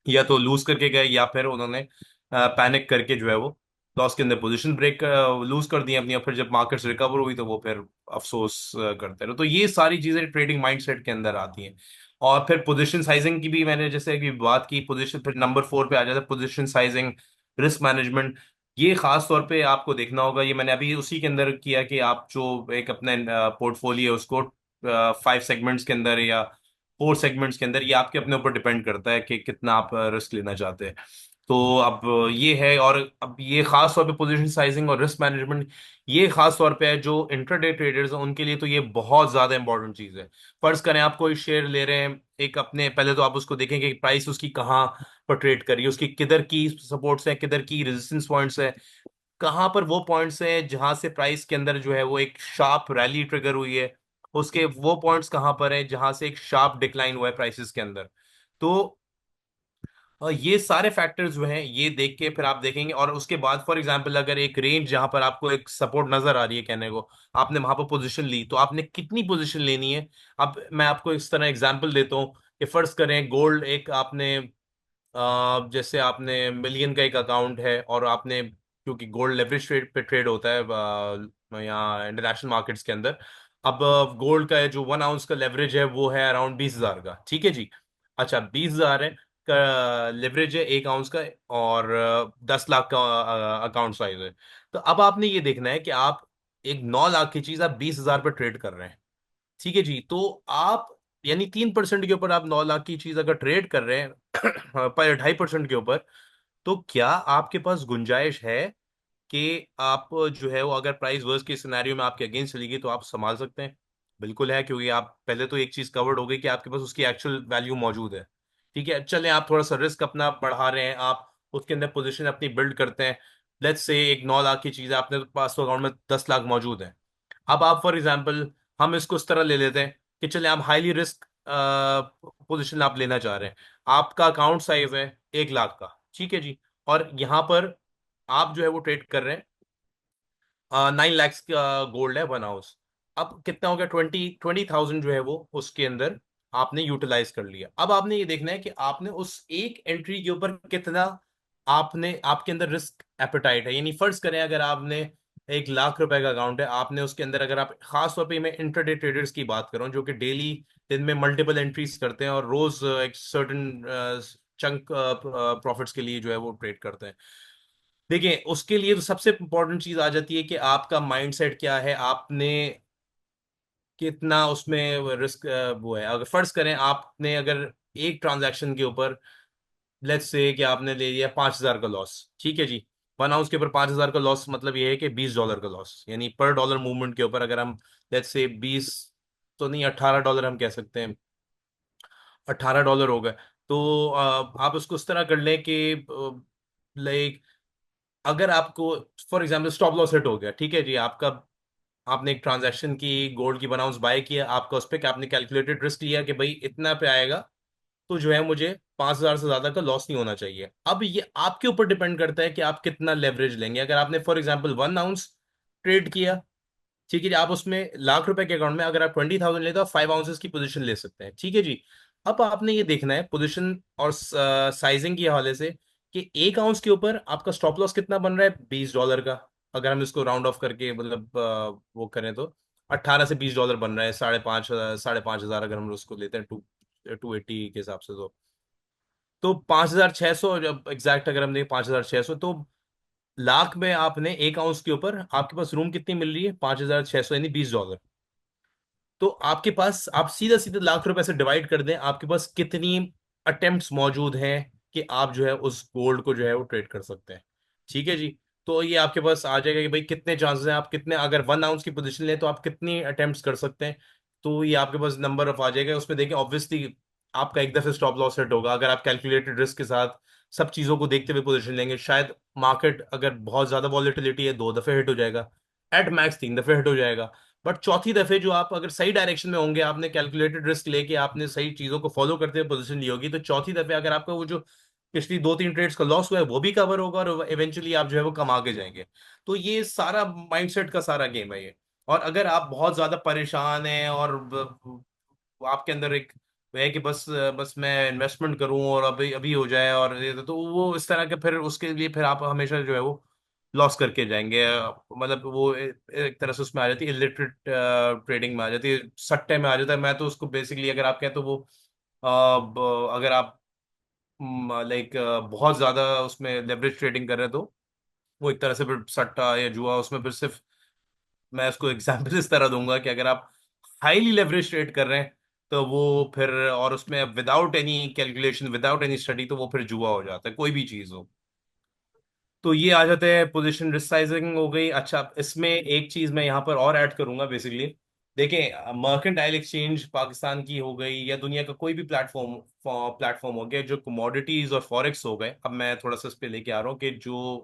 या तो लूज करके गए, या फिर उन्होंने पैनिक करके जो है वो लॉस के अंदर पोजीशन ब्रेक लूज कर दी अपनी, और फिर जब मार्केट्स रिकवर हुई तो वो फिर अफसोस करते रहे। तो ये सारी चीजें ट्रेडिंग माइंडसेट के अंदर आती हैं। और फिर पोजीशन साइजिंग की भी मैंने जैसे कि बात की, पोजीशन फिर नंबर 4 पे आ जाता है पोजीशन साइजिंग, रिस्क मैनेजमेंट। ये खास तौर पे आपको देखना होगा, ये मैंने अभी उसी के अंदर किया कि आप जो एक अपने पोर्टफोलियो उसको 5 सेगमेंट्स के अंदर या 4 सेगमेंट्स के अंदर, ये आपके अपने ऊपर डिपेंड करता है कि कितना आप रिस्क लेना चाहते हैं। तो अब ये है, और अब ये खास तौर पे पोजीशन साइजिंग और रिस्क मैनेजमेंट, ये खास तौर पे है जो इंट्राडे ट्रेडर्स हैं उनके लिए, तो ये बहुत ज्यादा इंपॉर्टेंट चीज है। फर्ज करें आप कोई शेयर ले रहे हैं एक अपने, पहले तो आप उसको देखें कि प्राइस उसकी कहाँ पर ट्रेड कर रही है, उसकी किधर की सपोर्ट्स हैं, किधर की रेजिस्टेंस पॉइंट्स है, कहाँ पर वो पॉइंट्स हैं जहां से प्राइस के अंदर जो है वो एक शार्प रैली ट्रिगर हुई है, उसके वो पॉइंट्स कहाँ पर हैं जहां से एक शार्प डिक्लाइन हुआ है प्राइसेस के अंदर। तो ये सारे फैक्टर्स जो हैं ये देख के फिर आप देखेंगे, और उसके बाद फॉर एग्जांपल अगर एक रेंज जहां पर आपको एक सपोर्ट नजर आ रही है, कहने को आपने वहां पर पोजीशन ली, तो आपने कितनी पोजीशन लेनी है। अब मैं आपको इस तरह एग्जांपल देता हूँ कि फर्ज करें गोल्ड एक आपने जैसे आपने मिलियन का एक अकाउंट है, और आपने, क्योंकि गोल्ड लेवरेज ट्रेड पे ट्रेड होता है यहाँ इंटरनेशनल मार्केट्स के अंदर। अब गोल्ड का जो 1 आउंस का लेवरेज है वो है अराउंड 20,000 का, ठीक है जी। अच्छा, 20,000 है का लेवरेज है 1 आउंस का, और 10 लाख का अकाउंट साइज है। तो अब आपने ये देखना है कि आप एक 9 लाख की चीज आप 20,000 पर ट्रेड कर रहे हैं, ठीक है जी। तो आप यानी 3% के ऊपर आप 9 लाख की चीज अगर ट्रेड कर रहे हैं पर 2.5% के ऊपर, तो क्या आपके पास गुंजाइश है कि आप जो है वो अगर प्राइस वर्स के सिनेरियो में आपके अगेंस्ट चली गई तो आप संभाल सकते हैं? बिल्कुल है, क्योंकि आप पहले तो एक चीज कवर्ड हो गई कि आपके पास उसकी एक्चुअल वैल्यू मौजूद है। ठीक है, चले आप थोड़ा सा रिस्क अपना बढ़ा रहे हैं, आप उसके अंदर पोजीशन अपनी बिल्ड करते हैं। लेट्स से एक 9 लाख की चीज है, आपने पास तो अकाउंट में 10 लाख मौजूद है। अब आप फॉर एग्जाम्पल, हम इसको इस तरह ले लेते हैं कि चले आप हाईली रिस्क पोजीशन आप लेना चाह रहे हैं, आपका अकाउंट साइज है 1 लाख का, ठीक है जी। और यहाँ पर आप जो है वो ट्रेड कर रहे हैं 9 लैक्स का गोल्ड है 1 आउंस। अब कितना हो गया, 20,000 जो है वो उसके अंदर आपने यूटिलाइज कर लिया। अब आपने ये देखना है कि आपने उस एक एंट्री के ऊपर कितना, आपने आपके अंदर रिस्क एपेटाइट है। यानी फर्ज करें अगर आपने 1 लाख रुपए का अकाउंट है, आपने उसके अंदर, अगर आप खास तौर पे मैं इंट्राडे ट्रेडर्स की बात कर रहा हूँ जो कि डेली दिन में मल्टीपल एंट्रीज करते हैं और रोज एक सर्टन चंक प्रॉफिट्स के लिए जो है वो ट्रेड करते हैं। देखिए, उसके लिए तो सबसे इंपॉर्टेंट चीज आ जाती है कि आपका माइंडसेट क्या है, आपने कितना उसमें रिस्क वो है। अगर फर्ज करें आपने अगर एक ट्रांजैक्शन के ऊपर, लेट्स से कि आपने ले लिया 5,000 का लॉस, ठीक है जी। 1 आउंस के ऊपर 5,000 का लॉस मतलब ये है कि $20 का लॉस, यानी पर डॉलर मूवमेंट के ऊपर अगर हम लेट्स से 20 तो नहीं, $18 हम कह सकते हैं, $18 हो गए। तो आप उसको इस तरह कर लें कि लाइक अगर आपको for example stop loss hit हो गया, ठीक है जी, आपका आपने एक ट्रांजैक्शन की, गोल्ड की 1 आउंस बाय किया, आपका उस पर आपने कैलकुलेटेड रिस्क लिया कि भाई इतना पे आएगा, तो जो है मुझे 5,000 से ज्यादा का लॉस नहीं होना चाहिए। अब ये आपके ऊपर डिपेंड करता है कि आप कितना लेवरेज लेंगे। अगर आपने फॉर एग्जाम्पल 1 आउंस ट्रेड किया, ठीक है जी, आप उसमें लाख रुपए के अकाउंट में अगर आप 20,000 लेते हो, आप 5 आउंसेस की पोजीशन ले सकते हैं, ठीक है जी। अब आपने ये देखना है पोजीशन और साइजिंग के हवाले से कि 1 आउंस के ऊपर आपका स्टॉप लॉस कितना बन रहा है, $20 का। अगर हम इसको राउंड ऑफ करके मतलब वो करें तो 18 से $20 बन रहा है, 5,500 अगर हम उसको लेते हैं 280 के हिसाब से, तो 5,600 जब एग्जैक्ट अगर हम देखें 5,600, तो लाख में आपने 1 आउंस के ऊपर आपके पास रूम कितनी मिल रही है, 5,600 यानी $20। तो आपके पास, आप सीधा सीधा लाख रुपए से डिवाइड कर दें, आपके पास कितनी अटेम्प्ट्स मौजूद हैं कि आप जो है उस गोल्ड को जो है वो ट्रेड कर सकते हैं, ठीक है जी। तो ये आपके पास आ जाएगा कि भाई कितने चांसेस हैं, आप कितने, अगर 1 आउंस की पोजीशन लें तो आप कितनी अटेम्प्ट्स कर सकते हैं। तो ये आपके पास नंबर ऑफ आ जाएगा, उसमें देखें ऑब्वियसली आपका एक दफे स्टॉप लॉस हिट होगा। अगर आप कैलकुलेटेड रिस्क के साथ सब चीजों को देखते हुए पोजीशन लेंगे, शायद मार्केट अगर बहुत ज्यादा वॉलेटिलिटी है 2 दफे हिट हो जाएगा, एट मैक्स 3 दफे हिट हो जाएगा। बट चौथी दफे जो आप अगर सही डायरेक्शन में होंगे, आपने कैलकुलेटेड रिस्क लेके आपने सही चीजों को फॉलो करते हुए पोजीशन ली होगी, तो चौथी दफे अगर आपका वो जो पिछली 2-3 ट्रेड्स का लॉस हुआ है वो भी कवर होगा, और इवेंचुअली आप जो है वो कमा के जाएंगे। तो ये सारा माइंडसेट का सारा गेम है ये। और अगर आप बहुत ज्यादा परेशान हैं और आपके अंदर एक वो है कि बस बस मैं इन्वेस्टमेंट करूं और अभी अभी हो जाए, और तो वो इस तरह के फिर उसके लिए फिर आप हमेशा जो है वो लॉस करके जाएंगे। मतलब वो एक तरह से उसमें आ जाती है, इलिटरेट ट्रेडिंग में आ जाती है, सट्टे में आ जाता है। मैं तो उसको बेसिकली अगर आप कहें तो वो अगर आप लाइक बहुत ज्यादा उसमें लेवरेज ट्रेडिंग कर रहे हैं तो वो एक तरह से फिर सट्टा या जुआ। उसमें फिर सिर्फ मैं इसको एग्जाम्पल इस तरह दूंगा कि अगर आप हाईली लेवरेज ट्रेड कर रहे हैं तो वो फिर, और उसमें without any calculation without any study, तो वो फिर जुआ हो जाता है, कोई भी चीज हो। तो ये आ जाते हैं, पोजीशन रिस्ट साइजिंग हो गई। अच्छा, इसमें एक चीज मैं यहाँ पर और ऐड करूंगा बेसिकली। देखें, मर्केंटाइल एक्सचेंज पाकिस्तान की हो गई या दुनिया का कोई भी प्लेटफॉर्म प्लेटफॉर्म हो गया, जो कमोडिटीज और फॉरेक्स हो गए, अब मैं थोड़ा सा इस पे लेके आ रहा हूँ कि जो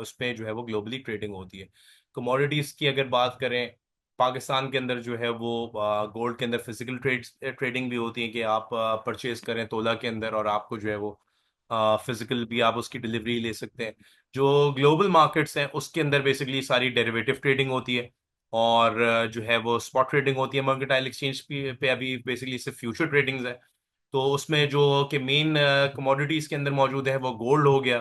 उसमें जो है वो ग्लोबली ट्रेडिंग होती है। कमोडिटीज की अगर बात करें, पाकिस्तान के अंदर जो है वो गोल्ड के अंदर फिजिकल ट्रेडिंग भी होती है कि आप परचेज करें तोला के अंदर, और आपको जो है वो फिजिकल भी आप उसकी डिलीवरी ले सकते हैं। जो ग्लोबल मार्केट्स हैं उसके अंदर बेसिकली सारी डेरिवेटिव ट्रेडिंग होती है, और जो है वो स्पॉट ट्रेडिंग होती है। मर्केंटाइल एक्सचेंज पे अभी बेसिकली सिर्फ फ्यूचर ट्रेडिंग्स है। तो उसमें जो कि मेन कमोडिटीज के अंदर मौजूद है वो गोल्ड हो गया,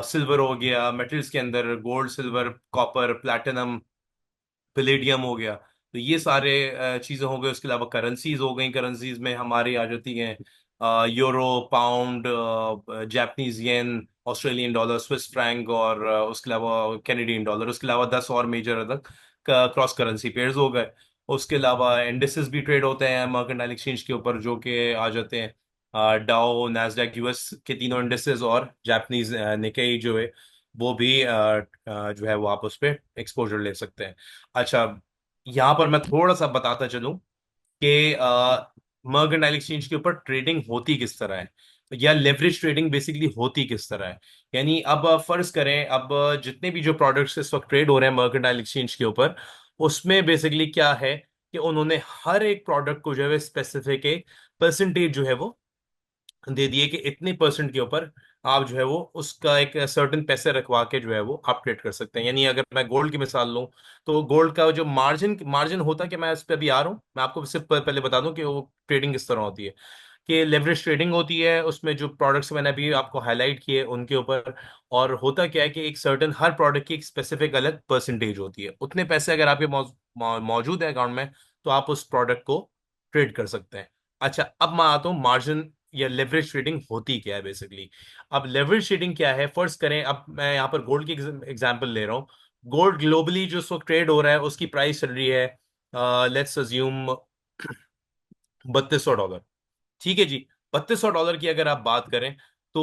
सिल्वर हो गया, मेटल्स के अंदर गोल्ड, सिल्वर, कॉपर, प्लैटिनम, पिलेडियम हो गया। तो ये सारे चीजें हो गई। उसके अलावा करेंसीज हो गई, करेंसीज में हमारी आ जाती हैं euro, pound, Japanese yen, Australian dollar, Swiss franc, और उसके अलावा कैनेडियन डॉलर। उसके अलावा 10 और मेजर अलग क्रॉस करेंसी पेयर्स हो गए। उसके अलावा इंडिसेस भी ट्रेड होते हैं मर्केंटाइल एक्सचेंज के ऊपर, जो कि आ जाते हैं डाउ, नैस्डैक, यूएस के तीनों इंडिसेस, और जापानीज निकेई जो है वो भी जो है वो आप उस पर एक्सपोजर ले सकते हैं। अच्छा, यहाँ पर मैं थोड़ा सा बताता चलूं कि मर्केंटाइल एक्सचेंज के ऊपर ट्रेडिंग होती किस तरह है, या लेवरेज ट्रेडिंग बेसिकली होती किस तरह है। यानी अब फर्ज करें, अब जितने भी जो प्रोडक्ट्स इस वक्त ट्रेड हो रहे हैं मर्केंटाइल एक्सचेंज के ऊपर, उसमें बेसिकली क्या है कि उन्होंने हर एक प्रोडक्ट को जो है स्पेसिफिक एक परसेंटेज जो है वो दे दिए कि इतने परसेंट के ऊपर आप जो है वो उसका एक सर्टेन पैसे रखवा के जो है वो आप ट्रेड कर सकते हैं। यानी अगर मैं गोल्ड की मिसाल लूं, तो गोल्ड का जो मार्जिन मार्जिन होता है कि मैं इस पे अभी आ रहा हूँ, मैं आपको सिर्फ पहले बता दूं कि वो ट्रेडिंग किस तरह होती है। कि लेवरेज ट्रेडिंग होती है, उसमें जो प्रोडक्ट्स मैंने अभी आपको हाईलाइट किए उनके ऊपर, और होता क्या है कि एक सर्टेन हर प्रोडक्ट की एक स्पेसिफिक अलग परसेंटेज होती है। उतने पैसे अगर आपके मौजूद है अकाउंट में, तो आप उस प्रोडक्ट को ट्रेड कर सकते हैं। अच्छा, अब मैं आता हूँ मार्जिन या लेवरेज ट्रेडिंग होती क्या है बेसिकली। अब लेवरेज ट्रेडिंग क्या है, फर्स्ट करें, अब मैं यहाँ पर गोल्ड की एग्जांपल ले रहा हूँ। गोल्ड ग्लोबली जो इस वक्त ट्रेड हो रहा है उसकी प्राइस चल रही है, लेट्स अज्यूम $3200। ठीक है जी। $3200 की अगर आप बात करें, तो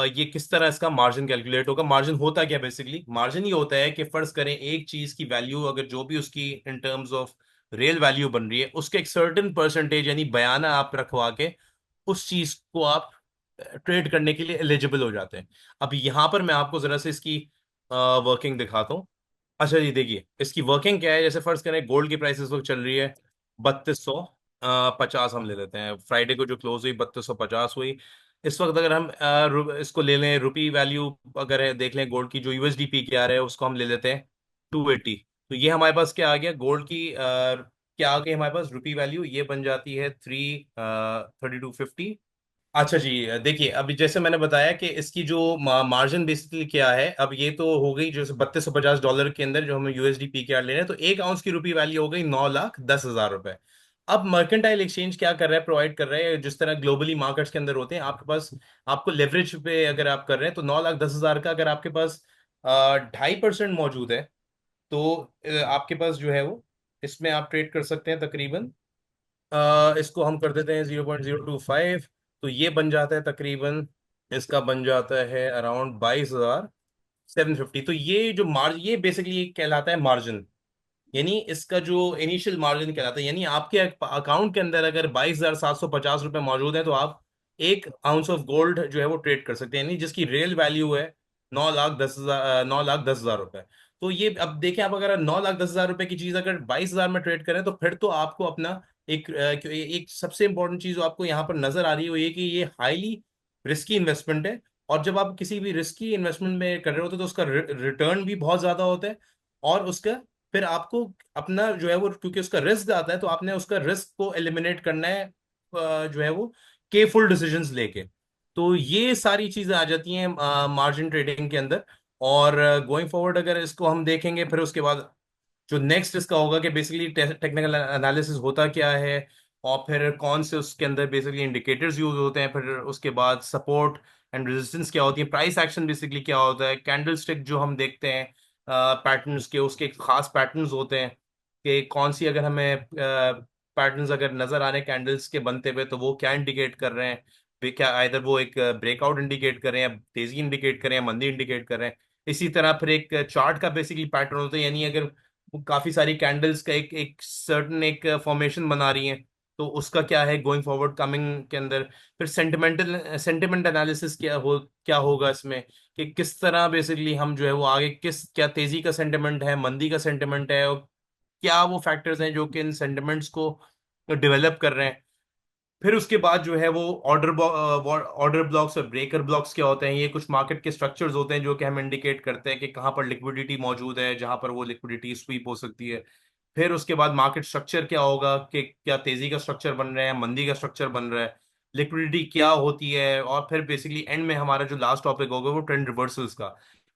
ये किस तरह इसका मार्जिन कैलकुलेट होगा। मार्जिन होता क्या बेसिकली, मार्जिन ये होता है कि फर्ज करें एक चीज की वैल्यू अगर जो भी उसकी in terms of real value बन रही है, उसके एक सर्टेन परसेंटेज यानी बयाना आप रखवा के उस चीज को आप ट्रेड करने के लिए एलिजिबल हो जाते हैं। अब यहां पर मैं आपको जरा से इसकी वर्किंग दिखाता हूँ। अच्छा जी, देखिए इसकी वर्किंग क्या है। जैसे फर्ज करें गोल्ड की प्राइस इस वक्त चल रही है 3250, हम ले लेते हैं। फ्राइडे को जो क्लोज हुई 3250 हुई। इस वक्त अगर हम इसको ले लें रुपी वैल्यू, अगर देख लें गोल्ड की जो यूएसडी पी के आ रहा है उसको हम ले लेते हैं 280। तो ये हमारे पास क्या आ गया गोल्ड की, क्या आ गई हमारे पास रुपी वैल्यू, ये बन जाती है 3250। अच्छा जी, देखिए अभी जैसे मैंने बताया कि इसकी जो मार्जिन बेसिकली क्या है, अब ये तो हो गई जो $3250 के अंदर जो हम यूएसडी पी के आर ले रहे हैं, तो 1 आउंस की रुपी वैल्यू हो गई 9,10,000 रुपए। अब मर्केंटाइल एक्सचेंज क्या कर रहा है, प्रोवाइड कर रहा है जिस तरह ग्लोबली मार्केट्स के अंदर होते हैं आपके पास, आपको लेवरेज पे अगर आप कर रहे हैं तो 9,10,000 का अगर आपके पास 2.5% मौजूद है, तो आपके पास जो है वो इसमें आप ट्रेड कर सकते हैं तकरीबन, इसको हम कर देते हैं 0.025। तो ये बन जाता है तकरीबन, इसका बन जाता है अराउंड 22,750। तो ये जो मार्जिन, ये बेसिकली कहलाता है मार्जिन। यानी इसका जो इनिशियल मार्जिन कहलाता है, यानी आपके अकाउंट के अंदर अगर 22,750 रुपये मौजूद है, तो आप 1 आउंस ऑफ गोल्ड जो है वो ट्रेड कर सकते हैं, यानी जिसकी रियल वैल्यू है 9,10,000 9,10,000 रुपए। तो ये अब देखें, आप अगर 9,10,000 रुपए की चीज अगर 22,000 में ट्रेड करें, तो फिर तो आपको अपना एक सबसे इंपॉर्टेंट चीज जो आपको यहाँ पर नजर आ रही है वो ये कि ये हाईली रिस्की इन्वेस्टमेंट है। और जब आप किसी भी रिस्की इन्वेस्टमेंट में कर रहे होते हैं तो उसका रिटर्न भी बहुत ज्यादा होता है। और उसका फिर आपको अपना जो है वो, क्योंकि उसका रिस्क आता है, तो आपने उसका रिस्क को एलिमिनेट करना है जो है वो केयरफुल डिसीजंस लेके। तो ये सारी चीजें आ जाती हैं मार्जिन ट्रेडिंग के अंदर। और गोइंग फॉरवर्ड अगर इसको हम देखेंगे, फिर उसके बाद जो नेक्स्ट इसका होगा कि बेसिकली टेक्निकल एनालिसिस होता क्या है, और फिर कौन से उसके अंदर बेसिकली इंडिकेटर्स यूज होते हैं, फिर उसके बाद सपोर्ट एंड रेजिस्टेंस क्या होती है, प्राइस एक्शन बेसिकली क्या होता है, कैंडल स्टिक जो हम देखते हैं पैटर्न्स के, उसके एक खास पैटर्न्स होते हैं कि कौन सी अगर हमें पैटर्न्स अगर नजर आ रहे हैं कैंडल्स के बनते हुए, तो वो क्या इंडिकेट कर रहे हैं। क्या आइदर वो एक ब्रेकआउट इंडिकेट कर रहे हैं, या तेजी इंडिकेट कर रहे हैं, या मंदी इंडिकेट कर रहे हैं। इसी तरह फिर एक चार्ट का बेसिकली पैटर्न होता है, यानी अगर वो काफी सारी कैंडल्स का एक एक सर्टन एक फॉर्मेशन बना रही हैं, तो उसका क्या है गोइंग फॉरवर्ड कमिंग के अंदर। फिर सेंटिमेंट एनालिसिस क्या होगा इसमें, कि किस तरह बेसिकली हम जो है वो आगे किस, क्या तेजी का सेंटिमेंट है, मंदी का सेंटिमेंट है, और क्या वो फैक्टर्स हैं जो कि इन सेंटिमेंट्स को डेवलप कर रहे हैं। फिर उसके बाद जो है वो ऑर्डर ब्लॉक्स और ब्रेकर ब्लॉक्स क्या होते हैं, ये कुछ मार्केट के स्ट्रक्चर्स होते हैं जो कि हम इंडिकेट करते हैं कि कहाँ पर लिक्विडिटी मौजूद है, जहां पर वो लिक्विडिटी स्वीप हो सकती है। फिर उसके बाद मार्केट स्ट्रक्चर क्या होगा, कि क्या तेजी का स्ट्रक्चर बन रहा है, मंदी का स्ट्रक्चर बन रहा है, लिक्विडिटी क्या होती है। और फिर बेसिकली एंड में हमारा जो लास्ट टॉपिक होगा वो ट्रेंड रिवर्सल्स का,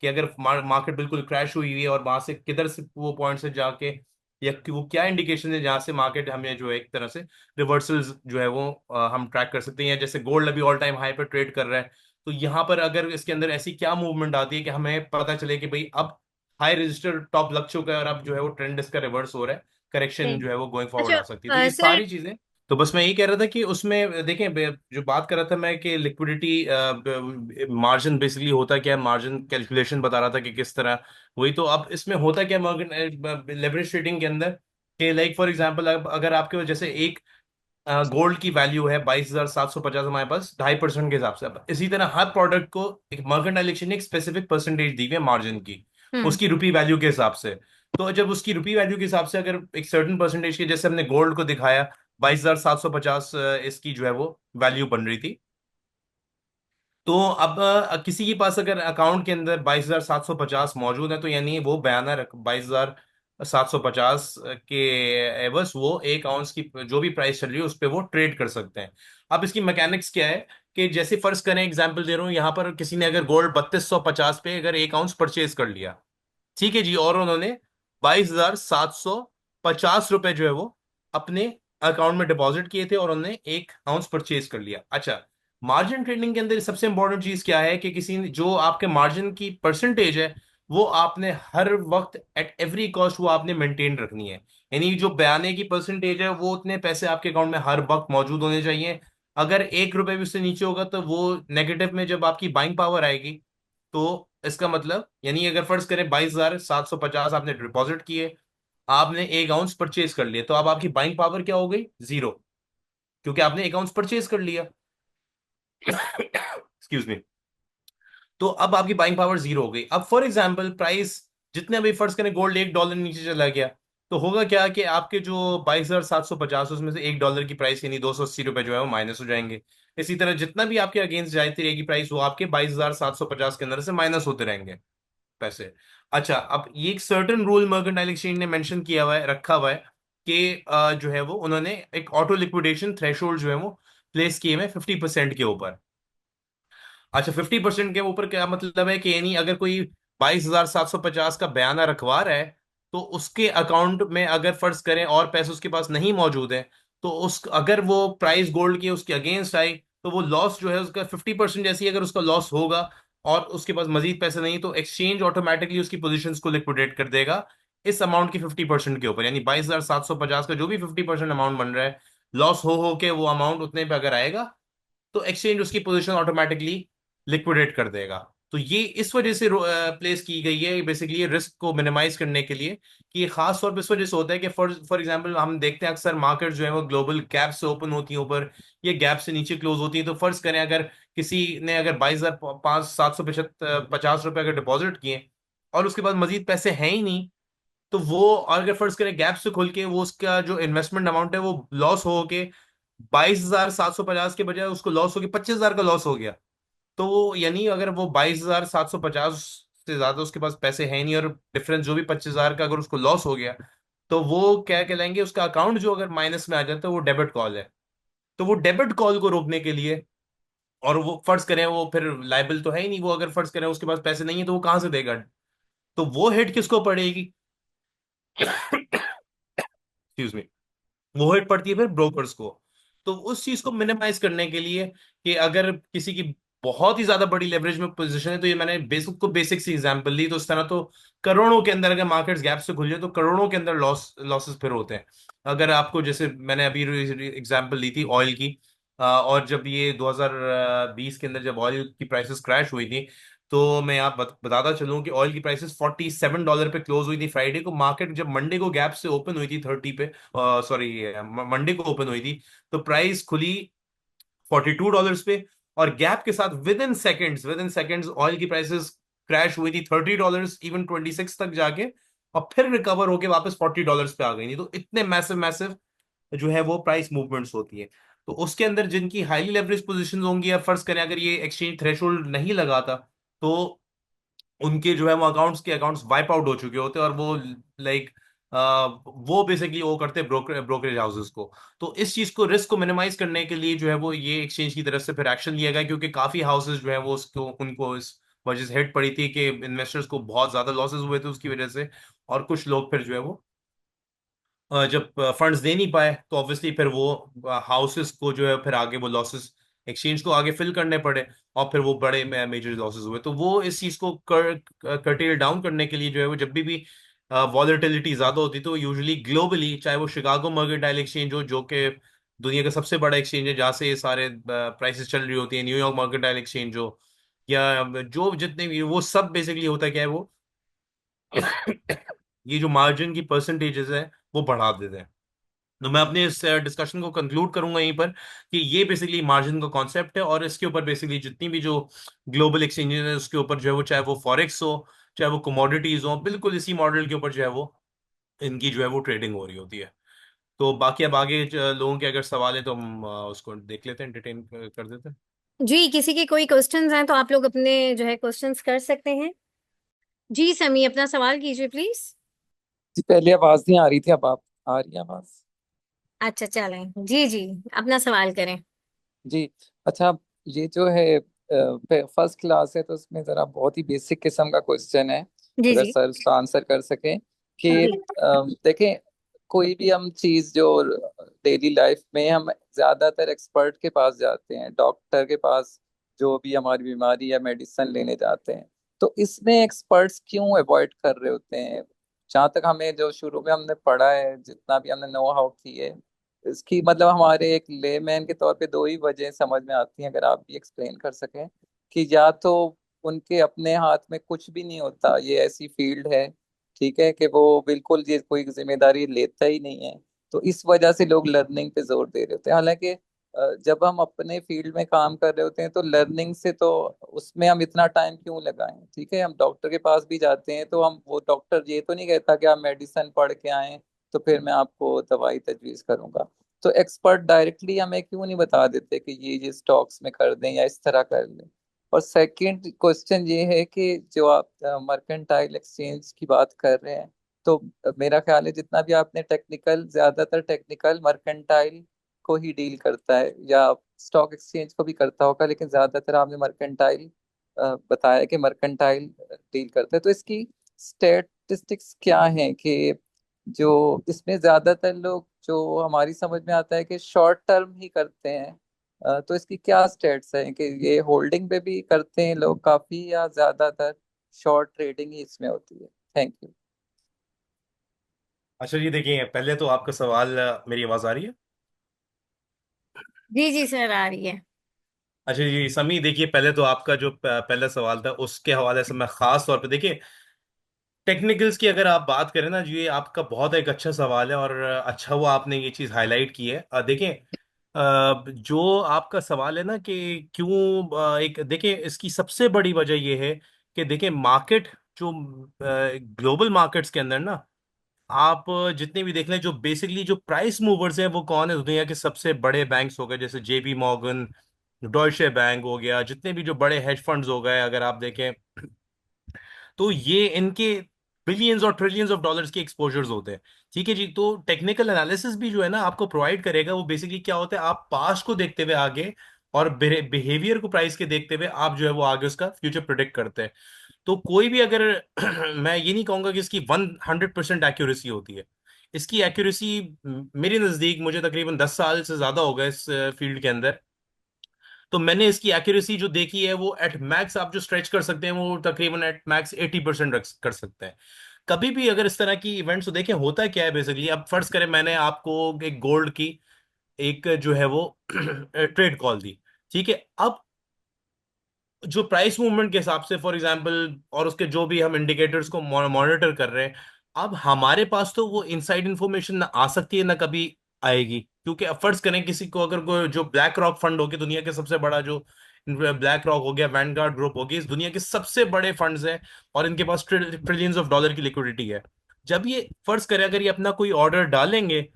कि अगर मार्केट बिल्कुल क्रैश हुई हुई है और वहां से किधर से वो पॉइंट से जाके, या कि वो क्या इंडिकेशन है जहां से मार्केट हमें जो है एक तरह से रिवर्सल्स जो है वो हम ट्रैक कर सकते हैं। जैसे गोल्ड अभी ऑल टाइम हाई पर ट्रेड कर रहा है, तो यहाँ पर अगर इसके अंदर ऐसी क्या मूवमेंट आती है कि हमें पता चले कि भाई अब हाई रजिस्टर टॉप लग चुका है और अब जो है वो ट्रेंड इसका रिवर्स हो रहा है, करेक्शन जी। जो है वो गोइंग फॉरवर्ड अच्छा आ सकती है। तो ये सर। सारी चीजें, तो बस मैं यही कह रहा था कि उसमें देखें जो बात कर रहा था मैं कि लिक्विडिटी मार्जिन बेसिकली होता क्या है, मार्जिन कैलकुलेशन बता रहा था कि किस तरह। वही तो अब इसमें होता क्या लेवरेज ट्रेडिंग के अंदर, कि लाइक फॉर एग्जांपल अगर आपके जैसे एक गोल्ड की वैल्यू है 22,750 हमारे पास 2.5% के हिसाब से। अब इसी तरह हर प्रोडक्ट को एक मर्केंटाइल एक्सचेंज ने एक स्पेसिफिक परसेंटेज दी हुई है मार्जिन की, हम्म। उसकी रुपी वैल्यू के हिसाब से। तो जब उसकी रुपी वैल्यू के हिसाब से अगर एक सर्टेन परसेंटेज के, जैसे हमने गोल्ड को दिखाया 22,750 इसकी जो है वो वैल्यू बन रही थी। तो अब किसी के पास अगर अकाउंट के अंदर 22,750 मौजूद है, तो यानी वो बयाना रख 22,750 के एवज वो एक आउंस की जो भी प्राइस चल रही है उस पर वो ट्रेड कर सकते हैं। अब इसकी मैकेनिक्स क्या है, कि जैसे फर्ज करें, एग्जांपल दे रहा हूँ यहाँ पर, किसी ने अगर गोल्ड 3,250 पे अगर एक आउंस परचेज कर लिया, ठीक है जी, और उन्होंने 22,750 रुपए जो है वो अपने अकाउंट में डिपॉजिट किए थे, और उन्होंने एक आउंस परचेज कर लिया। अच्छा, मार्जिन ट्रेडिंग के अंदर सबसे इंपॉर्टेंट चीज क्या है, कि किसी जो आपके मार्जिन की परसेंटेज है वो आपने हर वक्त एट एवरी कॉस्ट वो आपने मेंटेन रखनी है। यानी जो बयाने की परसेंटेज है वो उतने पैसे आपके अकाउंट में हर वक्त मौजूद होने चाहिए। अगर 1 रुपए भी उससे नीचे होगा तो वो नेगेटिव में जब आपकी बाइंग पावर आएगी, तो इसका मतलब यानी अगर फर्ज करें 22,750 आपने डिपॉजिट किए, आपने एक आउंस परचेज कर लिया, तो अब आपकी बाइंग पावर क्या हो गई, जीरो, क्योंकि आपने एक आउंस परचेज कर लिया। Excuse me. तो अब आपकी बाइंग पावर जीरो हो गई। अब फॉर एग्जांपल प्राइस जितने भी फर्ज करें गोल्ड $1 नीचे चला गया, तो होगा क्या कि आपके जो 22,750 उसमें से $1 की प्राइस यानी 280 रुपए जो है वो माइनस हो जाएंगे। इसी तरह जितना भी आपके अगेंस्ट जाती रहेगी प्राइस, वो आपके 22,750 के अंदर से माइनस होते रहेंगे पैसे। अच्छा, अब ये एक सर्टेन रूल मर्केंटाइल एक्सचेंज ने मेंशन किया हुआ है, रखा हुआ है, कि जो है वो उन्होंने एक ऑटो लिक्विडेशन थ्रेशोल्ड जो है वो प्लेस किए हुए 50% के ऊपर। अच्छा, 50% के ऊपर क्या मतलब है, कि यानी अगर कोई 22,750 का बयाना रखवा रहा है, तो उसके अकाउंट में अगर फर्ज करें और पैसे उसके पास नहीं मौजूद है, तो उस अगर वो प्राइस गोल्ड की उसके अगेंस्ट आई, तो वो लॉस जो है उसका 50% जैसी अगर उसका लॉस होगा, और उसके पास मजीद पैसे नहीं, तो एक्सचेंज ऑटोमेटिकली उसकी पोजीशंस को लिक्विडेट कर देगा इस अमाउंट की 50% के ऊपर। यानी 22,750 का जो भी 50% अमाउंट बन रहा है, लॉस हो के वो अमाउंट उतने पे अगर आएगा, तो एक्सचेंज उसकी पोजीशन ऑटोमेटिकली लिक्विडेट कर देगा। तो ये इस वजह से प्लेस की गई है बेसिकली, रिस्क को मिनिमाइज करने के लिए। कि ये खास तौर पर इस वजह से होता है कि फॉर फॉर एग्जांपल हम देखते हैं अक्सर मार्केट जो है वो ग्लोबल गैप से ओपन होती है ऊपर, ये गैप से नीचे क्लोज होती है। तो फर्ज करें अगर किसी ने अगर 22,500 750 रुपए अगर डिपॉजिट किए, और उसके बाद मजीद पैसे हैं ही नहीं, तो वो अगर फर्ज करें गैप से खुल के वो उसका जो इन्वेस्टमेंट अमाउंट है वो लॉस हो के 22,750 के बजाय उसको लॉस हो गया, 25,000 का लॉस हो गया। तो वो यानी अगर वो 22,750 से ज्यादा उसके पास पैसे हैं नहीं, और डिफरेंस जो भी 25,000 का अगर उसको लॉस हो गया, तो वो क्या कहलाएंगे, उसका अकाउंट जो अगर माइनस में आ जाता है वो डेबिट कॉल है। तो वो डेबिट कॉल को रोकने के लिए, और वो फर्ज करें वो फिर लाइबल तो है ही नहीं, वो अगर फर्ज करें उसके पास पैसे नहीं है तो वो कहां से देगा, तो वो हिट किसको पड़ेगी? एक्सक्यूज मी, वो हिट पड़ती है फिर ब्रोकर्स को। तो उस चीज को मिनिमाइज करने के लिए, कि अगर किसी की बहुत ही ज्यादा बड़ी लेवरेज में पोजीशन है, तो ये मैंने बेसिक सी एग्जांपल ली, तो इस तरह तो करोड़ों के अंदर अगर मार्केट्स गैप से खुल जाए तो करोड़ों के अंदर लॉसेस फिर होते हैं। अगर आपको, जैसे मैंने अभी एग्जांपल ली थी ऑयल की, और जब ये 2020 के अंदर जब ऑयल की प्राइसेस क्रैश हुई थी, तो मैं आप बताता चलूं कि ऑयल की प्राइसेस $47 पे क्लोज हुई थी फ्राइडे को। मार्केट जब मंडे को गैप से ओपन हुई थी 30 पे, सॉरी मंडे को ओपन हुई थी, तो प्राइस खुली $42 पे, और गैप के साथ विद इन सेकेंड्स ऑयल की प्राइसेस क्रैश हुई थी $30, इवन 26 तक जाके, और फिर रिकवर होके वापस $40 पे आ गई थी। तो इतने मैसिव मैसिव जो है वो प्राइस मूवमेंट्स होती है। तो उसके अंदर जिनकी हाईली लेवरेज पोजीशंस होंगी, या फर्ज करें अगर ये एक्सचेंज थ्रेशोल्ड नहीं लगाता, तो उनके जो है वो अकाउंट्स वाइप आउट हो चुके होते हैं, और वो लाइक वो बेसिकली वो करते हैं ब्रोकरेज हाउसेस को। तो इस चीज को, रिस्क को मिनिमाइज करने के लिए जो है वो ये एक्सचेंज की तरफ से फिर एक्शन लिया गया, क्योंकि काफी हाउसेस जो है वो उसको उनको इस वजह से हिट पड़ी थी कि इन्वेस्टर्स को बहुत ज्यादा लॉसेस हुए थे उसकी वजह से। और कुछ लोग फिर जो है वो जब फंड्स दे नहीं पाए, तो ऑब्वियसली फिर वो हाउसेस को जो है फिर आगे वो लॉसेस एक्सचेंज को आगे फिल करने पड़े, और फिर वो बड़े मेजर लॉसेस हुए। तो वो इस चीज को कर्टेल डाउन करने के लिए जो है वो जब भी वॉलेटिलिटी ज्यादा होती है, तो यूजुअली ग्लोबली, चाहे वो शिकागो मर्केंटाइल एक्सचेंज हो जो कि दुनिया का सबसे बड़ा एक्सचेंज है जहाँ से ये सारे प्राइसेस चल रही होती है, न्यूयॉर्क मर्केंटाइल एक्सचेंज हो, या जो जितने भी, वो सब बेसिकली होता क्या है, वो ये जो मार्जिन की परसेंटेजेस है वो बढ़ा देते हैं। तो मैं अपने इस डिस्कशन को कंक्लूड करूंगा यहीं पर, कि ये बेसिकली मार्जिन का कॉन्सेप्ट है, और इसके ऊपर बेसिकली जितनी भी जो ग्लोबल एक्सचेंजेस है उसके ऊपर जो है वो, चाहे वो फॉरेक्स हो, चाहे वो कमोडिटीज हो, बिल्कुल इसी मॉडल के ऊपर जो है वो इनकी जो है वो ट्रेडिंग हो रही होती है। तो बाकी अब आगे लोगों के अगर सवाल है तो हम उसको देख लेते हैं, एंटरटेन कर देते हैं। जी, किसी के कोई क्वेश्चंस हैं तो आप लोग अपने जो है क्वेश्चंस कर सकते हैं। जी समी, अपना सवाल कीजिए प्लीज। जी पहले आवाज नहीं आ रही थी, अब आप आ रही है आवाज। अच्छा चलें, जी जी, अपना सवाल करें। जी। अच्छा, ये जो है फर्स्ट क्लास है तो उसमें जरा बहुत ही बेसिक किस्म का क्वेश्चन है। जी अगर जी सर उसका आंसर कर सकें कि जी देखें, कोई भी हम चीज जो डेली लाइफ में हम ज्यादातर एक्सपर्ट के पास जाते हैं, डॉक्टर के पास, जो भी हमारी बीमारी या मेडिसिन लेने जाते हैं, तो इसमें एक्सपर्ट्स क्यों अवॉइड कर रहे होते हैं? जहाँ तक हमें जो शुरू में हमने पढ़ा है, जितना भी हमने नो हाउ की है, इसकी मतलब हमारे एक लेमैन के तौर पे दो ही वजह समझ में आती हैं, अगर आप भी एक्सप्लेन कर सकें। कि या तो उनके अपने हाथ में कुछ भी नहीं होता, ये ऐसी फील्ड है, ठीक है, कि वो बिल्कुल ये कोई जिम्मेदारी लेता ही नहीं है, तो इस वजह से लोग लर्निंग पे जोर दे रहे होते हैं। हालांकि जब हम अपने फील्ड में काम कर रहे होते हैं तो लर्निंग से तो उसमें हम इतना टाइम क्यों लगाएं? ठीक है, हम डॉक्टर के पास भी जाते हैं तो हम, वो डॉक्टर ये तो नहीं कहता कि आप मेडिसिन पढ़ के आए तो फिर मैं आपको दवाई तजवीज करूंगा। तो एक्सपर्ट डायरेक्टली हमें क्यों नहीं बता देते कि ये स्टॉक्स में कर दें या इस तरह कर लें? और सेकंड क्वेश्चन ये है कि जो आप मर्केंटाइल एक्सचेंज की बात कर रहे हैं, तो मेरा ख्याल है जितना भी आपने टेक्निकल, ज्यादातर टेक्निकल मर्केंटाइल को ही डील करता है, या स्टॉक एक्सचेंज को भी करता होगा, लेकिन ज्यादातर आपने मर्केंटाइल बताया कि मर्केंटाइल डील करता है। तो इसकी स्टैटिस्टिक्स क्या है कि जो इसमें ज्यादातर लोग, जो हमारी समझ में आता है कि शॉर्ट टर्म ही करते हैं, तो इसकी क्या स्टेट्स हैं कि ये होल्डिंग पे भी करते हैं लोग काफी, या ज्यादातर शॉर्ट ट्रेडिंग ही इसमें होती है? Thank you. अच्छा जी, देखिए पहले तो आपका सवाल, मेरी आवाज आ रही है? जी जी सर, आ रही है। अच्छा जी समी, देखिए पहले तो आपका जो पहला सवाल था उसके हवाले से मैं खास तौर पे, देखिए टेक्निकल्स की अगर आप बात करें ना, ये आपका बहुत एक अच्छा सवाल है, और अच्छा हुआ आपने ये चीज़ हाईलाइट की है। देखिए जो आपका सवाल है ना कि क्यों, एक देखिए इसकी सबसे बड़ी वजह ये है कि देखिए मार्केट जो ग्लोबल मार्केट्स के अंदर ना, आप जितने भी देख लें, जो बेसिकली जो प्राइस मूवर्स हैं वो कौन है, दुनिया के सबसे बड़े बैंक्स हो गए, जैसे जेपी मॉर्गन, डॉयशे बैंक हो गया, जितने भी जो बड़े हेज फंड्स हो गए अगर आप देखें, तो ये इनके बिलियंस और ट्रिलियंस ऑफ डॉलर्स के एक्सपोजर्स होते हैं। ठीक है जी, तो टेक्निकल एनालिसिस भी जो है ना आपको प्रोवाइड करेगा, वो बेसिकली क्या होता है, आप पास्ट को देखते हुए आगे और बिहेवियर को प्राइस के देखते हुए आप जो है वो आगे उसका फ्यूचर प्रिडिक्ट करते हैं। तो कोई भी अगर मैं ये नहीं कहूंगा कि इसकी 100% एक्यूरेसी होती है। इसकी एक्यूरेसी मेरे नज़दीक, मुझे तकरीबन 10 साल से ज़्यादा हो गए इस फील्ड के अंदर, तो मैंने इसकी एक्यूरेसी जो देखी है वो एट मैक्स आप जो स्ट्रेच कर सकते हैं वो तकरीबन एट मैक्स 80% कर सकते हैं। कभी भी अगर इस तरह की इवेंट्स को देखें, होता क्या है बेसिकली, अब फर्ज करें मैंने आपको एक गोल्ड की एक जो है वो ट्रेड कॉल दी। ठीक है, अब जो प्राइस मूवमेंट के हिसाब से फॉर एग्जांपल और उसके जो भी हम इंडिकेटर्स को मॉनिटर कर रहे हैं, अब हमारे पास तो वो इनसाइड इंफॉर्मेशन ना आ सकती है ना कभी आएगी, क्योंकि अब फर्ज करें किसी को अगर कोई जो ब्लैक रॉक फंड हो गया, दुनिया के सबसे बड़ा जो ब्लैक रॉक हो गया, वैनगार्ड ग्रुप हो गया, इस दुनिया के सबसे बड़े फंड्स हैं और इनके पास ट्रिलियंस ऑफ डॉलर की लिक्विडिटी है। जब ये फर्ज करें अगर ये अपना कोई ऑर्डर डालेंगे,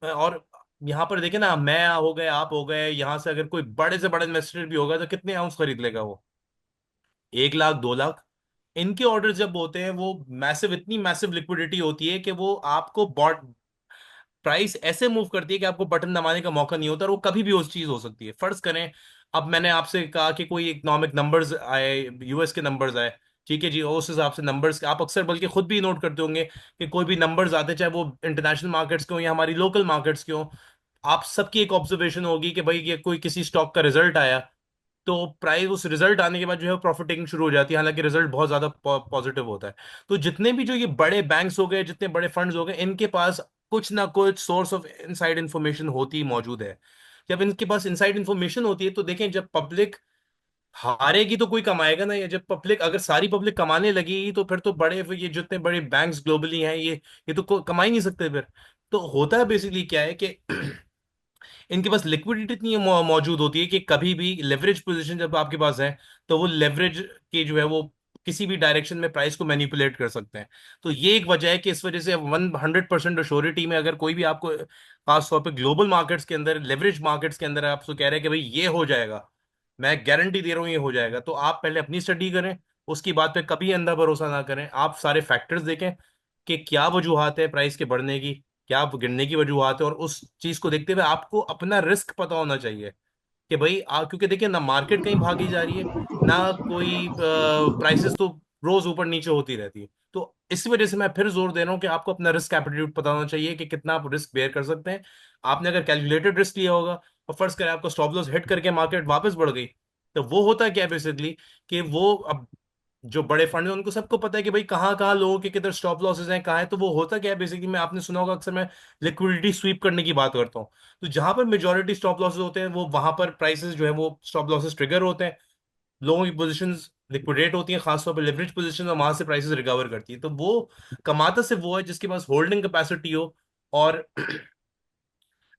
और यहाँ पर देखें ना, मैं हो गए, आप हो गए, यहाँ से अगर कोई बड़े से बड़ा इन्वेस्टर भी होगा तो कितने आउंस खरीद लेगा वो? 1 लाख, 2 लाख। इनके ऑर्डर जब होते हैं वो मैसिव, इतनी मैसिव लिक्विडिटी होती है कि वो आपको बॉट प्राइस ऐसे मूव करती है कि आपको बटन दबाने का मौका नहीं होता, और वो कभी भी उस चीज हो सकती है। फर्ज करें अब मैंने आपसे कहा कि कोई इकोनॉमिक नंबर्स आए, यूएस के नंबर्स आए, ठीक है जी, और उस हिसाब से नंबर्स आप अक्सर बल्कि खुद भी नोट करते होंगे कि कोई भी नंबर्स आते चाहे वो इंटरनेशनल मार्केट्स के हों या हमारी लोकल मार्केट्स के हों, आप सबकी एक ऑब्जर्वेशन होगी कि भाई ये कोई किसी स्टॉक का रिजल्ट आया, तो प्राइस उस रिजल्ट आने के बाद जो है प्रॉफिट टेकिंग शुरू हो जाती है, हालांकि रिजल्ट बहुत ज्यादा पॉजिटिव होता है। तो जितने भी जो ये बड़े बैंक्स हो गए, जितने बड़े फंड्स हो गए, इनके पास कुछ ना कुछ सोर्स ऑफ इनसाइड इंफॉर्मेशन होती मौजूद है। जब इनके पास इनसाइड इंफॉर्मेशन होती है तो देखें, जब पब्लिक हारेगी तो कोई कमाएगा ना, या जब पब्लिक, अगर सारी पब्लिक कमाने लगेगी तो फिर तो बड़े ये जितने बड़े बैंक्स ग्लोबली हैं ये तो कमा ही नहीं सकते फिर। तो होता है बेसिकली क्या है कि इनके पास लिक्विडिटी इतनी मौजूद होती है कि कभी भी लेवरेज पोजीशन जब आपके पास है, तो वो लेवरेज के जो है वो किसी भी डायरेक्शन में प्राइस को मैनिपुलेट कर सकते हैं। तो ये एक वजह है कि इस वजह से 100% अश्योरिटी में अगर कोई भी आपको खास तौर पे ग्लोबल मार्केट्स के अंदर, लेवरेज मार्केट्स के अंदर आपसे कह रहे हैं कि भाई ये हो जाएगा, मैं गारंटी दे रहा हूँ ये हो जाएगा, तो आप पहले अपनी स्टडी करें, उसकी बात पे कभी अंधा भरोसा ना करें। आप सारे फैक्टर्स देखें कि क्या वजूहत है प्राइस के बढ़ने की, क्या गिरने की वजूहत है, और उस चीज को देखते हुए आपको अपना रिस्क पता होना चाहिए कि भाई क्योंकि देखिए ना, मार्केट कहीं भागी जा रही है ना, कोई प्राइसेस तो रोज ऊपर नीचे होती रहती है। तो इसी वजह से मैं फिर जोर दे रहा हूँ कि आपको अपना रिस्क एप्टीट्यूड पता होना चाहिए कि कितना आप रिस्क बेयर कर सकते हैं। आपने अगर कैलकुलेटेड रिस्क लिया होगा और फर्ज करें आपको स्टॉप लॉस हिट करके मार्केट वापस बढ़ गई, तो वो होता क्या है बेसिकली कि वो अब जो बड़े फंड है उनको सबको पता है कि भाई कहाँ कहाँ लोगों के किधर स्टॉप लॉसेस हैं, कहाँ है, तो वो होता क्या है बेसिकली, में आपने सुना होगा अक्सर मैं लिक्विडिटी स्वीप करने की बात करता हूँ। तो जहां पर मेजोरिटी स्टॉप लॉसेस होते हैं वो वहां पर प्राइसेस जो है वो स्टॉप लॉसेस ट्रिगर होते हैं, लोगों की पोजीशंस लिक्विडेट होती हैं, खासतौर पर लेवरेज पोजीशन, और वहां से प्राइसेस रिकवर करती है। तो वो कमाता सिर्फ वो है जिसके पास होल्डिंग कैपेसिटी हो और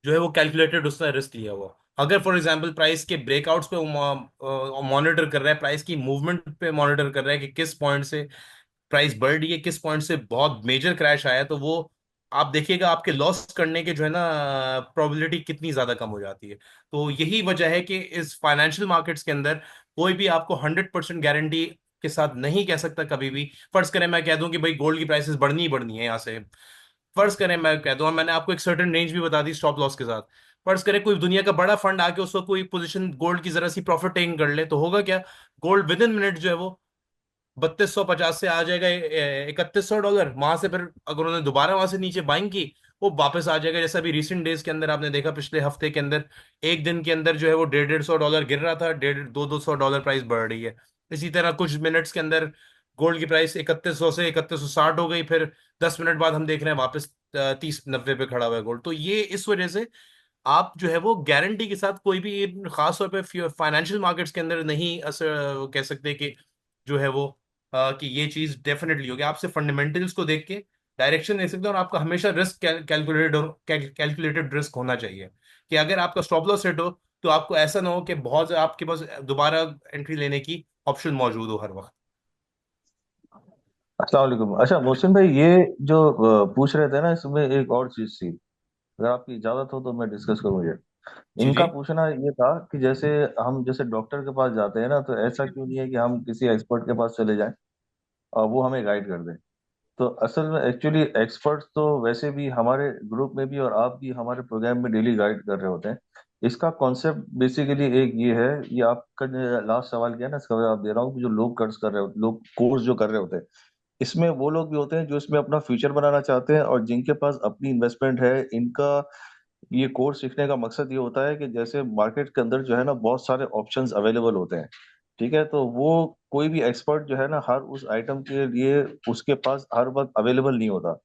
जो है वो कैलकुलेटेड उसने रिस्क लिया हुआ। अगर फॉर एग्जांपल प्राइस के ब्रेकआउट्स पे मॉनिटर कर रहा है, प्राइस की मूवमेंट पे मॉनिटर कर रहा है कि किस पॉइंट से प्राइस बढ़ रही है, किस पॉइंट से बहुत मेजर क्रैश आया, तो वो आप देखिएगा आपके लॉस करने के जो है ना प्रोबेबिलिटी कितनी ज्यादा कम हो जाती है। तो यही वजह है कि इस फाइनेंशियल मार्केट्स के अंदर कोई भी आपको 100% गारंटी के साथ नहीं कह सकता कभी भी। फर्ज करें मैं कह दूं कि भाई गोल्ड की प्राइसेस बढ़नी ही बढ़नी है यहाँ से, फर्ज करें मैं कह दूं, और मैंने आपको एक सर्टेन रेंज भी बता दी स्टॉप लॉस के साथ, फर्ज करें कोई दुनिया का बड़ा फंड आके उसको कोई पोजीशन गोल्ड की जरा सी प्रॉफिट टेकिंग कर ले, तो होगा क्या, गोल्ड विद इन मिनट जो है वो 3250 से आ जाएगा 3100 डॉलर, वहां से फिर अगर उन्होंने दोबारा वहां से नीचे बाइंग की, वो वापस आ जाएगा। जैसा अभी रिसेंट डेज के अंदर आपने देखा, पिछले हफ्ते के अंदर एक दिन के अंदर जो है वो 150-150 डॉलर गिर रहा था, 150-200 डॉलर प्राइस बढ़ रही है। इसी तरह कुछ मिनट्स के अंदर गोल्ड की प्राइस 3100 से 3160 हो गई, फिर 10 मिनट बाद हम देख रहे हैं वापस 3090 पे खड़ा हुआ है गोल्ड। तो ये इस वजह से आप जो है वो गारंटी के साथ कोई भी खास तौर पे फाइनेंशियल मार्केट्स के अंदर नहीं असर कह सकते कि जो है वो कि ये चीज डेफिनेटली होगी। आपसे फंडामेंटल्स को देख के डायरेक्शन ले सकते हैं, और आपका हमेशा रिस्क कैलकुलेटेड रिस्क होना चाहिए कि अगर आपका स्टॉप लॉस हिट हो तो आपको ऐसा ना हो कि बहुत आपके पास दोबारा एंट्री लेने की ऑप्शन मौजूद हो हर वक्त। अस्सलाम वालेकुम। अच्छा मोहसिन भाई, ये जो पूछ रहे थे ना, इसमें एक और चीज थी। अगर आपकी इजाजत हो तो मैं डिस्कस करूँ ये। जी जी। इनका पूछना ये था कि जैसे हम जैसे डॉक्टर के पास जाते हैं ना, तो ऐसा क्यों नहीं है कि हम किसी एक्सपर्ट के पास चले जाएं और वो हमें गाइड कर दे। तो असल में एक्चुअली एक्सपर्ट्स तो वैसे भी हमारे ग्रुप में भी और आप भी हमारे प्रोग्राम में डेली गाइड कर रहे होते हैं। इसका कॉन्सेप्ट बेसिकली एक ये है, ये आपका लास्ट सवाल किया ना, इसका जवाब दे रहा हूँ कि जो लोग कर्ज कर रहे होते, लोग कोर्स जो कर रहे होते हैं, इसमें वो लोग भी होते हैं जो इसमें अपना फ्यूचर बनाना चाहते हैं और जिनके पास अपनी इन्वेस्टमेंट है। इनका ये कोर्स सीखने का मकसद ये होता है कि जैसे मार्केट के अंदर जो है ना, बहुत सारे ऑप्शंस अवेलेबल होते हैं। ठीक है, तो वो कोई भी एक्सपर्ट जो है ना, हर उस आइटम के लिए उसके पास हर वक्त अवेलेबल नहीं होता।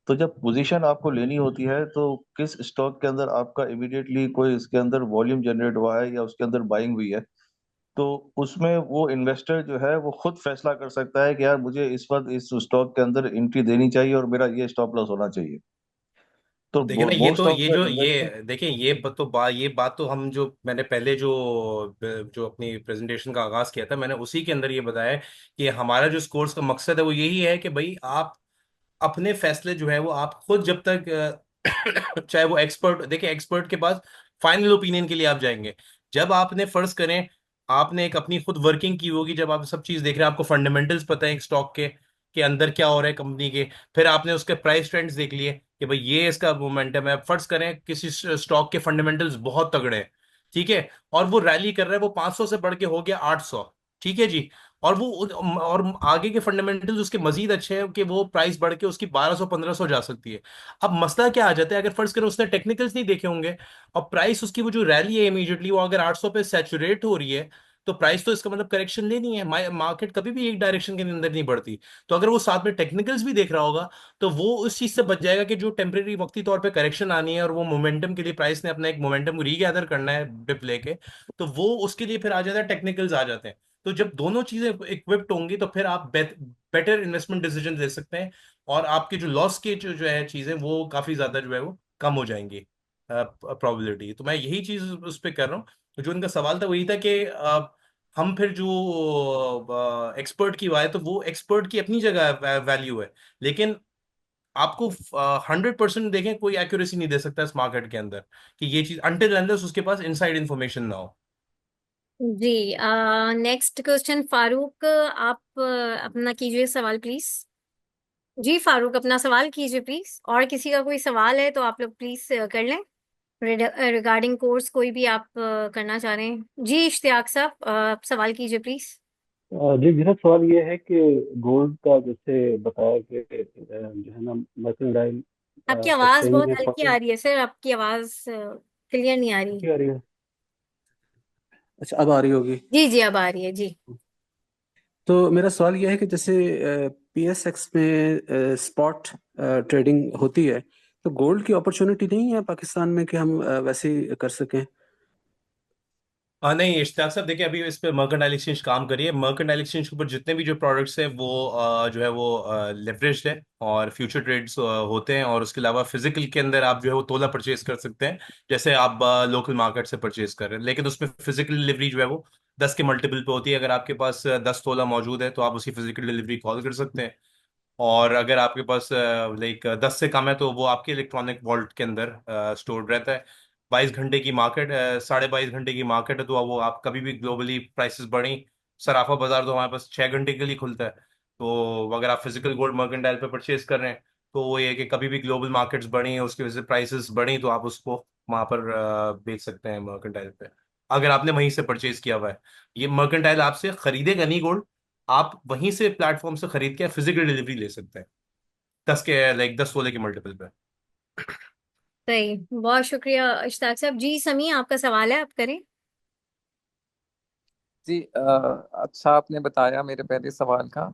तो जब पोजीशन आपको लेनी होती है, तो किस स्टॉक के अंदर आपका इमीडिएटली कोई इसके अंदर वॉल्यूम जनरेट हुआ है या उसके अंदर बाइंग हुई है, तो उसमें वो इन्वेस्टर जो है वो खुद फैसला कर सकता है कि यार मुझे इस वक्त इस स्टॉक के अंदर एंट्री देनी चाहिए और मेरा ये स्टॉप लॉस होना चाहिए। तो देखिए ना, ये मोस्ट तो ऑफ ये द जो इन्वेस्टर। ये देखिए ये बात तो हम जो मैंने पहले जो जो अपनी प्रेजेंटेशन का आगाज किया था, मैंने उसी के अंदर ये बताया है कि हमारा जो इस कोर्स का मकसद है वो यही है कि भाई आप अपने फैसले जो है वो आप खुद जब तक चाहे वो एक्सपर्ट, देखिए एक्सपर्ट के पास फाइनल ओपिनियन के लिए आप जाएंगे जब आपने फर्ज करें आपने एक अपनी खुद वर्किंग की होगी, जब आप सब चीज देख रहे हैं, आपको फंडामेंटल्स पता है स्टॉक के अंदर क्या हो रहा है कंपनी के, फिर आपने उसके प्राइस ट्रेंड्स देख लिए कि भाई ये इसका मोमेंटम है। अब फर्ज करें किसी स्टॉक के फंडामेंटल्स बहुत तगड़े हैं, ठीक है, और वो रैली कर रहा है, वो 500 से बढ़ के हो गया 800, ठीक है जी, और वो और आगे के फंडामेंटल्स उसके मजीद अच्छे हैं कि वो प्राइस बढ़ के उसकी 1200 1500 जा सकती है। अब मसला क्या आ जाता है, अगर फर्ज करें उसने टेक्निकल्स नहीं देखे होंगे और प्राइस उसकी वो जो रैली है इमीडिएटली वो अगर 800 पे सैचुरेट हो रही है, तो प्राइस तो इसका मतलब करेक्शन लेनी है। मार्केट कभी भी एक डायरेक्शन के अंदर नहीं बढ़ती। तो अगर वो साथ में टेक्निकल्स भी देख रहा होगा तो वो उस चीज से बच जाएगा कि जो टेम्परेरी वक्ती तौर पे करेक्शन आनी है और वो मोमेंटम के लिए प्राइस ने अपना एक मोमेंटम रीगैदर करना है डिप लेके, तो वो उसके लिए फिर आ जाता है, टेक्निकल्स आ जाते हैं। तो जब दोनों चीजें इक्विप्ड होंगी तो फिर आप बेटर इन्वेस्टमेंट डिसीजन ले सकते हैं और आपके जो लॉस के जो है चीजें वो काफी ज्यादा जो है वो कम हो जाएंगी प्रोबेबिलिटी। तो मैं यही चीज उस पर कर रहा हूँ। जो उनका सवाल था वही था कि हम फिर जो एक्सपर्ट की बात है तो वो एक्सपर्ट की अपनी जगह वैल्यू है, लेकिन आपको 100% देखें कोई एक्यूरेसी नहीं दे सकता इस मार्केट के अंदर कि ये चीज अनटिल अनलेस उसके पास इनसाइड इंफॉर्मेशन ना हो। जी, नेक्स्ट क्वेश्चन फारूक, आप अपना कीजिए सवाल प्लीज। जी फारूक, अपना सवाल कीजिए प्लीज, और किसी का कोई सवाल है तो आप लोग प्लीज कर लें। रिगार्डिंग कोर्स कोई भी आप करना चाह रहे हैं। जी इश्तियाक साहब, आप सवाल कीजिए प्लीज। जी, मेरा सवाल ये है कि गोल्ड का जैसे बताया कि जो है ना, मर्केंडाइल आपकी आवाज एक्सचेंज बहुत में हल्की आ 40 रही है सर, आपकी आवाज क्लियर नहीं आ रही। आ रही है। अच्छा, अब आ रही होगी। जी जी, अब आ रही है जी। तो मेरा सवाल यह है कि जैसे पीएसएक्स में स्पॉट ट्रेडिंग होती है, तो गोल्ड की अपॉर्चुनिटी नहीं है पाकिस्तान में कि हम वैसे ही कर सकें? हाँ नहीं इश्तियाक साहब, देखिए अभी इस पे मर्केंटाइल एक्सचेंज काम करिए। मर्केंटाइल एक्सचेंज के ऊपर जितने भी जो प्रोडक्ट्स हैं वो जो है वो लेवरेज्ड है और फ्यूचर ट्रेड्स होते हैं, और उसके अलावा फिजिकल के अंदर आप जो है वो तोला परचेज कर सकते हैं जैसे आप लोकल मार्केट से परचेज कर रहे हैं, लेकिन उसमें फिजिकल डिलीवरी जो है वो 10 के मल्टीपल पे होती है। अगर आपके पास 10 तोला मौजूद है तो आप उसी फिजिकल डिलीवरी कॉल कर सकते हैं, और अगर आपके पास लाइक 10 से कम है तो वो आपके इलेक्ट्रॉनिक वॉल्ट के अंदर स्टोर्ड रहता है। 22 घंटे की मार्केट, 22.5 घंटे की मार्केट है, तो वो आप कभी भी ग्लोबली प्राइसेस बढ़ी, सराफा बाजार तो हमारे पास 6 घंटे के लिए खुलता है, तो अगर आप फिजिकल गोल्ड मर्केंटाइल पे परचेज कर रहे हैं तो वो ये है कि कभी भी ग्लोबल मार्केट्स बढ़ी उसकी वजह से प्राइसेस बढ़ी तो आप उसको वहां पर बेच सकते हैं मर्केंटाइल पे, अगर आपने वहीं से परचेज किया हुआ है। ये मर्केंटाइल आपसे खरीदेगा नहीं गोल्ड, आप वहीं से प्लेटफॉर्म से खरीद के फिजिकल डिलीवरी ले सकते हैं 10 के लाइक 10 16 के मल्टीपल पे। सही, बहुत शुक्रिया इश्ताक साहब। जी समी, आपका सवाल है, आप करें। जी अच्छा आपने बताया मेरे पहले सवाल का।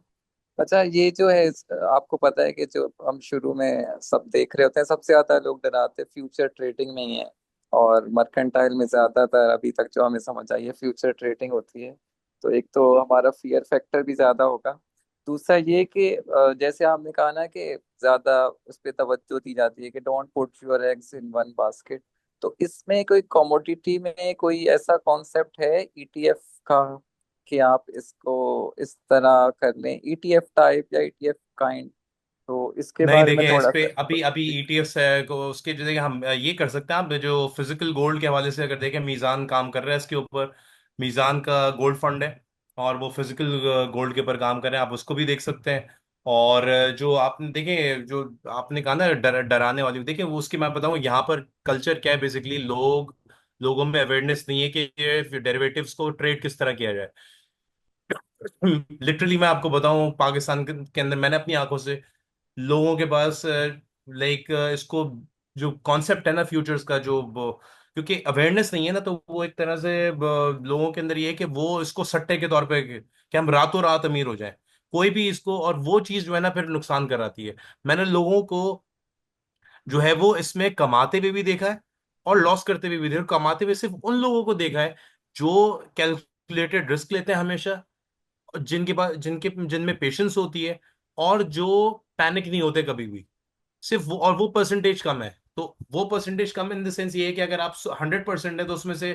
अच्छा ये जो है आपको पता है कि जो हम शुरू में सब देख रहे होते हैं, सबसे ज्यादा लोग डराते फ्यूचर ट्रेडिंग में ही है, और मर्केंटाइल में ज्यादातर अभी तक जो हमें समझ आई है फ्यूचर ट्रेडिंग होती है। तो एक तो हमारा फियर फैक्टर भी ज्यादा होगा। दूसरा ये कि जैसे आपने कहा ना कि ज्यादा उस पर तवज्जो दी जाती है कि don't put your eggs in one basket. तो इसमें कोई कमोडिटी में कोई ऐसा कॉन्सेप्ट है ईटीएफ का कि आप इसको इस तरह कर लें, ईटीएफ टाइप या ईटीएफ काइंड। तो इसके नहीं बारे में देखिए, इस थोड़ा पे सा। अभी अभी ईटीएफ्स है को उसके जरिए हम ये कर सकते हैं। आप जो फिजिकल गोल्ड के हवाले से अगर देखें, मीज़ान काम कर रहा है इसके ऊपर। मीज़ान का गोल्ड फंड है और वो फिजिकल गोल्ड के ऊपर काम कर रहे हैं, आप उसको भी देख सकते हैं। और जो आपने देखे, जो आपने कहा ना डराने वाली, देखिए वो उसकी मैं बताऊं यहाँ पर कल्चर क्या है। बेसिकली लोगों में अवेयरनेस नहीं है कि डेरिवेटिव्स को ट्रेड किस तरह किया जाए। लिटरली मैं आपको बताऊं, पाकिस्तान के अंदर मैंने अपनी आंखों से लोगों के पास लाइक इसको जो कॉन्सेप्ट है ना फ्यूचर्स का, क्योंकि अवेयरनेस नहीं है ना, तो वो एक तरह से लोगों के अंदर ये है कि वो इसको सट्टे के तौर पे कि हम रातों रात अमीर हो जाएं। कोई भी इसको, और वो चीज जो है ना फिर नुकसान कराती है। मैंने लोगों को जो है वो इसमें कमाते हुए भी देखा है और लॉस करते हुए भी देखा। कमाते हुए सिर्फ उन लोगों को देखा है जो कैलकुलेटेड रिस्क लेते हैं हमेशा, जिनके पास जिनके जिनमें पेशेंस होती है, और जो पैनिक नहीं होते कभी भी। सिर्फ वो, और वो परसेंटेज कम है। तो वो percentage come in the sense ये है कि अगर आप 100% है तो उसमें से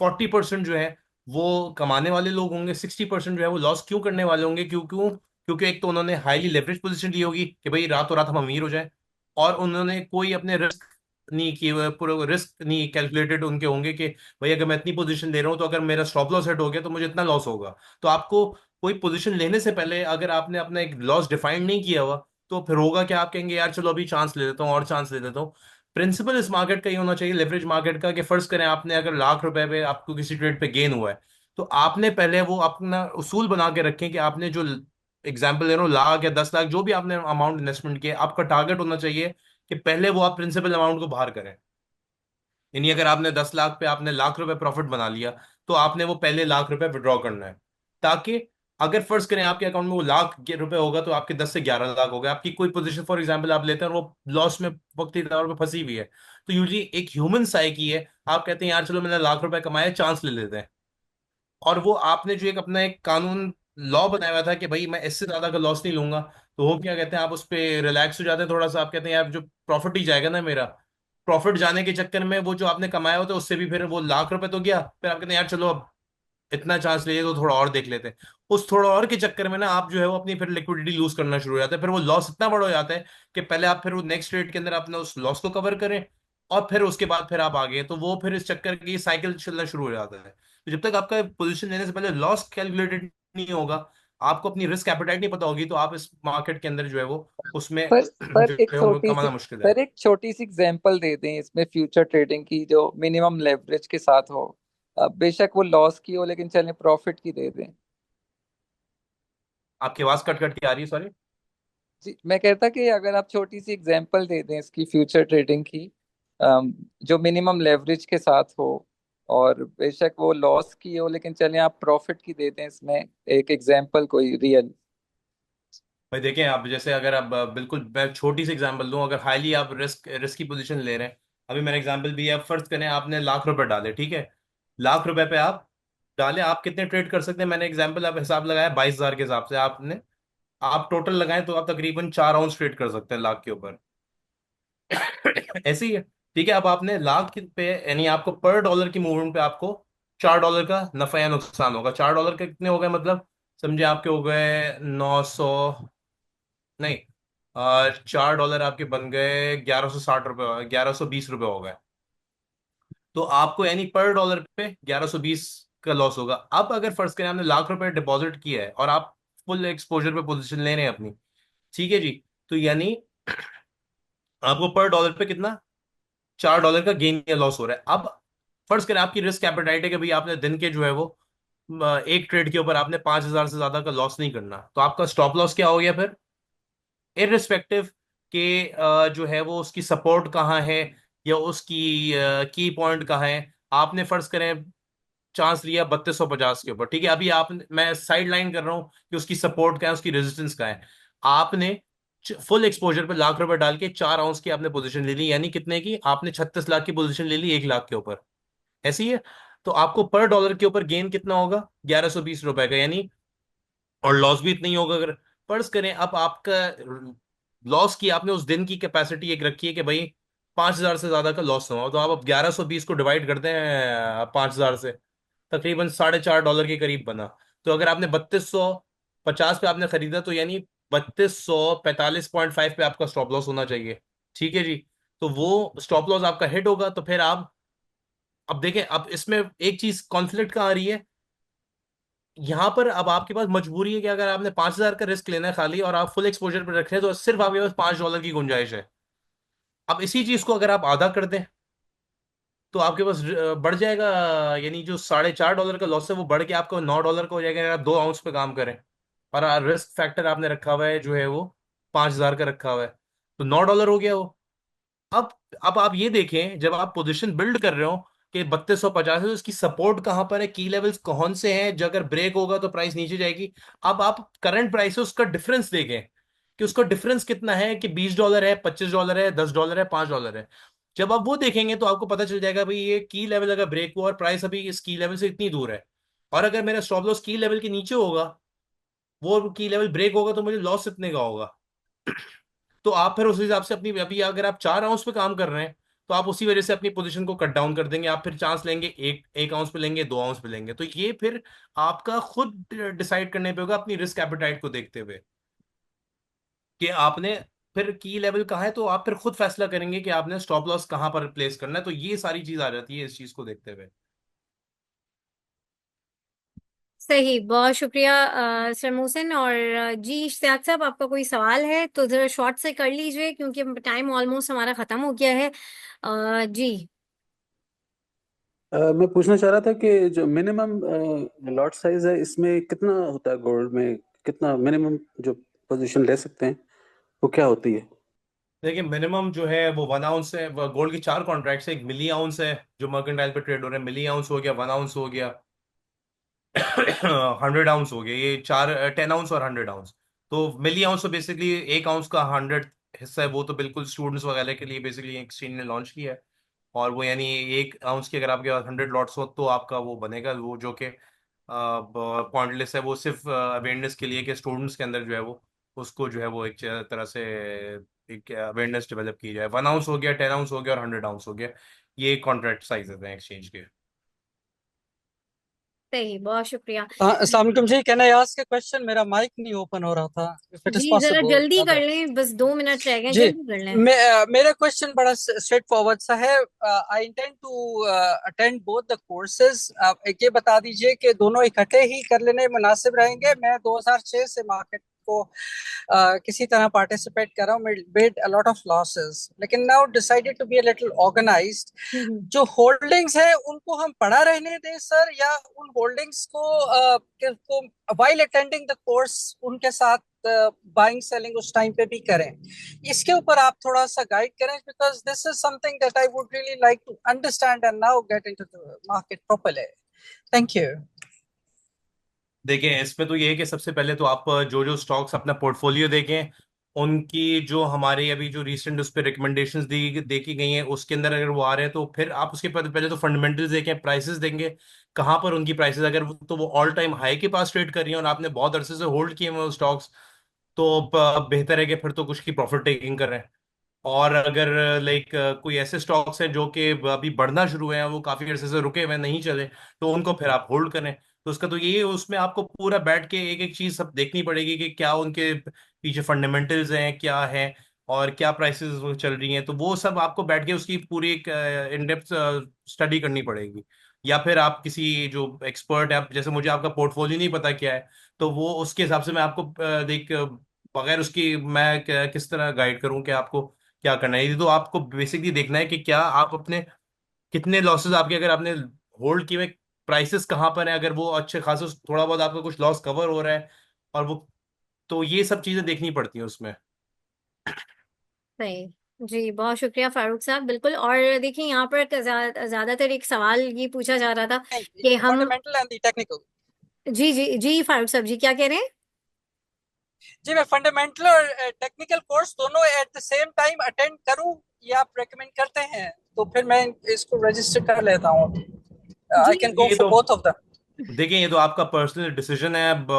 40% जो है वो कमाने वाले लोग होंगे, 60% जो है वो लॉस क्यों करने वाले होंगे। क्यों क्यों क्योंकि एक तो उन्होंने हाईली लेवरेज पोजीशन ली होगी कि भाई रातों रात हम अमीर हो जाए, और उन्होंने कोई अपने रिस्क नहीं किए हुए, पूरे रिस्क नहीं कैलकुलेटेड उनके होंगे कि भाई अगर मैं इतनी पोजीशन ले रहा हूँ तो अगर मेरा स्टॉप लॉस हिट हो गया तो मुझे इतना लॉस होगा। तो आपको कोई पोजीशन लेने से पहले अगर आपने अपना एक लॉस डिफाइन नहीं किया हुआ, तो फिर होगा क्या, आप कहेंगे यार चलो अभी चांस ले लेता हूँ और चांस ले लेता हूँ। प्रिंसिपल इस मार्केट का ये होना चाहिए, लेवरेज मार्केट का, कि फर्ज करें आपने अगर ₹1,00,000 पे आपको किसी ट्रेड पे गेन हुआ है, तो आपने पहले वो अपना उसूल बना के रखें कि आपने जो एग्जाम्पल ले रहा हूँ, लाख या 10 लाख जो भी आपने अमाउंट इन्वेस्टमेंट किया, आपका टारगेट होना चाहिए कि पहले वो आप प्रिंसिपल अमाउंट को बाहर करें। यानी अगर आपने 10 लाख पे आपने ₹1,00,000 प्रॉफिट बना लिया, तो आपने वो पहले ₹1,00,000 विड्रॉ करना है, ताकि अगर फर्ज करें आपके अकाउंट में वो ₹1,00,000 होगा तो आपके 10 से 11 लाख हो गए। आपकी कोई पोजीशन फॉर एग्जांपल आप लेते हैं और वो लॉस में वक्ती तौर पे फंसी हुई है, तो यूजली एक ह्यूमन साइकी है, आप कहते हैं यार चलो मैंने ₹1,00,000 कमाया, चांस ले लेते हैं। और वो आपने जो एक अपना एक कानून लॉ बनाया हुआ था कि भाई मैं इससे ज्यादा का लॉस नहीं लूंगा, तो वो क्या कहते हैं, आप उस पर रिलैक्स हो जाते हैं थोड़ा सा। आप कहते हैं यार जो प्रॉफिट ही जाएगा ना मेरा, प्रॉफिट जाने के चक्कर में वो जो आपने कमाया होता है उससे भी फिर वो ₹1,00,000 तो गया, फिर आप कहते हैं यार चलो अब इतना चांस लिए तो थोड़ा और देख लेते हैं। उस थोड़ा और के चक्कर में ना आप जो है वो अपनी फिर लिक्विडिटी लूज करना शुरू हो जाता है, फिर वो लॉस इतना बड़ा हो जाता है कि पहले आप फिर वो नेक्स्ट ट्रेड के अंदर अपने उस लॉस को कवर करें, और फिर उसके बाद फिर आप आगे, तो वो फिर इस चक्कर की साइकिल चलना शुरू हो जाता है। तो जब तक आपका पोजीशन लेने से पहले लॉस कैलकुलेटेड नहीं होगा, आपको अपनी रिस्क एपेटाइट नहीं पता होगी, तो आप इस मार्केट के अंदर जो है वो उसमें पर पर जो एक है वो छोटी सी कमाना मुश्किल है। पर एक छोटी सी एग्जांपल दे दें इसमें फ्यूचर ट्रेडिंग की, जो मिनिमम लेवरेज के साथ हो। बेशक वो लॉस की हो, लेकिन चलें प्रॉफिट की दे दें। आपकी आवाज कट कट के आ रही है, सॉरी। जी, मैं कहता कि अगर आप छोटी सी एग्जांपल दे दें इसकी फ्यूचर ट्रेडिंग की, जो मिनिमम लेवरेज के साथ हो, और बेशक वो लॉस की हो, लेकिन चलें आप प्रॉफिट की दे दें इसमें एक एग्जांपल कोई रियल। भाई देखें, आप जैसे अगर आप बिल्कुल मैं छोटी सी एग्जांपल दूं, अगर हाईली आप रिस्क की पोजीशन ले रहे हैं, अभी मेरा एग्जांपल भी है। आप फर्ज करें आपने ₹1,00,000 डाले, ठीक है। ₹1,00,000 पे आप डाले, आप कितने ट्रेड कर सकते हैं, मैंने एग्जांपल आप हिसाब लगाया 22,000 के हिसाब से आपने, आप टोटल लगाएं तो आप तकरीबन 4 आउंस ट्रेड कर सकते हैं लाख के ऊपर। ऐसे ही है, ठीक है। अब आपने पे, यानी आपको पर डॉलर की मूवमेंट पे आपको $4 का नफा या नुकसान होगा। $4 के कितने हो गए, मतलब समझे आपके हो गए 900, नहीं, $4 आपके बन गए ₹1,160, ₹1,120 हो गए। तो आपको यानी पर डॉलर पे 1,120 का लॉस होगा। अब अगर फर्ज करें आपने ₹1,00,000 डिपॉजिट किया है और आप फुल एक्सपोजर पे पोजीशन ले रहे हैं अपनी, ठीक है जी, तो यानी आपको पर डॉलर पे कितना, $4 का गेन या लॉस हो रहा है। अब फर्ज करें आपकी रिस्क एपेटाइट है कि भाई आपने दिन के जो है वो एक ट्रेड के ऊपर आपने 5,000 से ज्यादा का लॉस नहीं करना, तो आपका स्टॉप लॉस क्या हो गया फिर, इररिस्पेक्टिव के जो है वो उसकी सपोर्ट कहाँ है या उसकी की पॉइंट कहाँ है। आपने फर्ज करें चांस लिया 3250 के ऊपर, ठीक है। अभी आप, मैं साइड लाइन कर रहा हूँ कि उसकी सपोर्ट का है, उसकी रेजिस्टेंस का है। आपने फुल एक्सपोजर पे ₹1,00,000 डाल के 4 आउंस की आपने पोजीशन ले ली, यानी कितने की, आपने 36 लाख की पोजीशन ले ली 1,00,000 के ऊपर, ऐसी है। तो आपको पर डॉलर के ऊपर गेन कितना होगा, ₹1,120 का, यानी, और लॉस भी इतना ही होगा। अगर फर्ज करें अब आपका लॉस की आपने उस दिन की कैपेसिटी एक रखी है कि भाई 5,000 से ज्यादा का लॉस ना हो, तो आप अब 1,120 को डिवाइड करते हैं 5,000 से, तकरीबन $4.5 के करीब बना। तो अगर आपने 3250 पे आपने खरीदा, तो यानी 3245 पे आपका स्टॉप लॉस होना चाहिए। ठीक है जी। तो वो स्टॉप लॉस आपका हिट होगा तो फिर आप, अब देखें, अब इसमें एक चीज कॉन्फ्लिक्ट कहाँ आ रही है, यहाँ पर अब आपके पास मजबूरी है कि अगर आपने 5,000 का रिस्क लेना है खाली और आप फुल एक्सपोजर पर रख रहे हैं तो सिर्फ आपके पास $5 की गुंजाइश है। अब इसी चीज को अगर आप आधा कर दें तो आपके पास बढ़ जाएगा, यानी जो $4.5 का लॉस है वो बढ़ के आपको $9 का हो जाएगा अगर आप 2 आउंस पे काम करें। और रिस्क फैक्टर आपने रखा हुआ है जो है वो 5,000 का रखा हुआ है, तो $9 हो गया वो। अब अब आप ये देखें, जब आप पोजीशन बिल्ड कर रहे हो कि 3250 है, तो इसकी सपोर्ट कहां पर है, की लेवल्स कौन से हैं, जो अगर ब्रेक होगा तो प्राइस नीचे जाएगी। अब आप करंट प्राइस है उसका डिफरेंस देखें कि उसका डिफरेंस कितना है, कि $20 है, $25 है, $10 है, $5 है। जब आप वो देखेंगे तो आपको पता चल जाएगा भाई ये की लेवल अगर ब्रेक हुआ और प्राइस अभी इस की लेवल से इतनी दूर है, और अगर मेरा स्टॉप लॉस की लेवल के नीचे होगा, वो की लेवल ब्रेक होगा, तो मुझे लॉस इतने का होगा। तो आप फिर उस हिसाब से अपनी, अभी अगर आप 4 आउंस पे काम कर रहे हैं तो आप उसी वजह से अपनी पोजीशन को कट डाउन कर देंगे। आप फिर चांस लेंगे, एक एक आउंस पे लेंगे, 2 आउंस पे लेंगे। तो ये फिर आपका खुद डिसाइड करने पे होगा अपनी रिस्क एपेटाइट को देखते हुए कि आपने फिर की लेवल कहाँ है, तो आप फिर खुद फैसला करेंगे कि आपने स्टॉप लॉस कहाँ पर प्लेस करना है। तो ये सारी चीज आ जाती है इस चीज को देखते हुए। सही, बहुत शुक्रिया सर मोहसिन। और जी इश्तियाक साहब, आपका कोई सवाल है तो जरा शॉर्ट से कर लीजिए क्योंकि टाइम ऑलमोस्ट हमारा खत्म हो गया है। जी। मैं पूछना चाह रहा था कि जो मिनिमम लॉट साइज है इसमें कितना होता है गोल्ड में, कितना मिनिमम जो पोजीशन ले सकते हैं वो क्या होती है? देखिए मिनिमम जो है वो 1 आउंस है। गोल्ड की 4 कॉन्ट्रैक्ट्स है, एक मिली आउंस है जो मर्केंटाइल पे ट्रेड हो रहे हैं, मिली आउंस हो गया, 1 आउंस हो गया, 100 आउंस हो गया, ये चार, 10 आउंस और 100 आउंस। तो मिली आउंस तो बेसिकली 1 आउंस का 100 हिस्सा है, वो तो बिल्कुल स्टूडेंट्स वगैरह के लिए बेसिकली एक्सचेंज ने लॉन्च किया है। और वो यानी 1 आउंस की अगर आपके पास 100 लॉट्स हो तो आपका वो बनेगा, वो जो कि पॉइंटलेस है, वो सिर्फ अवेयरनेस के लिए कि स्टूडेंट्स के अंदर जो है वो उसको जो है वो एक तरह से एक अवेयरनेस डेवलप की जाए। 1 आउंस हो गया, 10 आउंस हो गया और 100 आउंस हो गया, ये कॉन्ट्रैक्ट साइजेस हैं एक्सचेंज के। सही, बहुत शुक्रिया। अस्सलाम वालेकुम जी, can I ask a question? मेरा माइक नहीं ओपन हो रहा था, इफ इट इज जी जरा पॉसिबल जल्दी कर ब्रदर। लें, बस 2 मिनट रह गए, जी, जल्दी कर लें। मेरा क्वेश्चन बड़ा स्ट्रेट फॉरवर्ड सा है। I intend to attend both the courses. आप एक ये बता दीजिए कि दोनों इकट्ठे ही कर लेने मुनासिब रहेंगे? मैं 2006 से मार्केट को किसी तरह पार्टिसिपेट कर रहा हूँ, made a lot of losses, लेकिन now decided to be a little organised. जो होल्डिंग्स है उनको हम पड़ा रहने दें सर, या उन होल्डिंग्स को वाइल अटेंडिंग द कोर्स उनके साथ बाइंग सेलिंग उस टाइम पे भी करें? इसके ऊपर आप थोड़ा सा गाइड करें, because this is something that I would really like to understand and now get into the market properly. Thank you. देखिए इसमें तो ये है कि सबसे पहले तो आप जो जो स्टॉक्स अपना पोर्टफोलियो देखें, उनकी जो हमारे अभी जो रिसेंट उस पर रिकमेंडेशंस दी देखी गई हैं उसके अंदर अगर वो आ रहे हैं तो फिर आप उसके पहले पहले तो फंडामेंटल्स देखें, प्राइसेस देंगे कहाँ पर उनकी प्राइसेस, अगर तो वो ऑल टाइम हाई के पास ट्रेड कर रही हैं और आपने बहुत अरसे से होल्ड किए हुए स्टॉक्स, तो बेहतर है कि फिर तो कुछ की प्रॉफिट टेकिंग कर रहे हैं। और अगर लाइक कोई ऐसे स्टॉक्स हैं जो कि अभी बढ़ना शुरू हुए हैं, वो काफी अरसे से रुके हुए नहीं चले, तो उनको फिर आप होल्ड करें। तो उसका तो ये है, उसमें आपको पूरा बैठ के एक एक चीज सब देखनी पड़ेगी कि क्या उनके पीछे फंडामेंटल्स हैं, क्या है, और क्या प्राइसेस चल रही हैं। तो वो सब आपको बैठ के उसकी पूरी एक इन डेप्थ स्टडी करनी पड़ेगी। या फिर आप किसी जो एक्सपर्ट है, आप जैसे मुझे आपका पोर्टफोलियो नहीं पता क्या है, तो वो उसके हिसाब से मैं आपको देख बगैर उसकी मैं किस तरह गाइड करूं कि आपको क्या करना है। ये तो आपको बेसिकली देखना है कि क्या आप अपने कितने लॉसेस आपके, अगर आपने होल्ड किए हुए प्राइसेस कहाँ पर है, अगर वो अच्छे खासे थोड़ा बहुत आपका कुछ लॉस कवर हो रहा है, और वो, तो ये सब चीजें देखनी पड़ती हैं उसमें। सही। जी बहुत शुक्रिया फारूक साहब, बिल्कुल। और देखिए यहाँ पर ज्यादातर एक सवाल ये पूछा जा रहा था कि हम, फंडामेंटल एंड द टेक्निकल। जी जी जी फारूक साहब जी क्या कह रहे हैं? जी, मैं फंडामेंटल और टेक्निकल कोर्स दोनों at the same time attend करूं, ये आप रेकमेंड करते हैं? तो फिर मैं इसको रजिस्टर कर लेता हूं। जी आई कैन गो ये फॉर तो बोथ ऑफ देम। देखिए ये तो आपका पर्सनल डिसीजन है। अब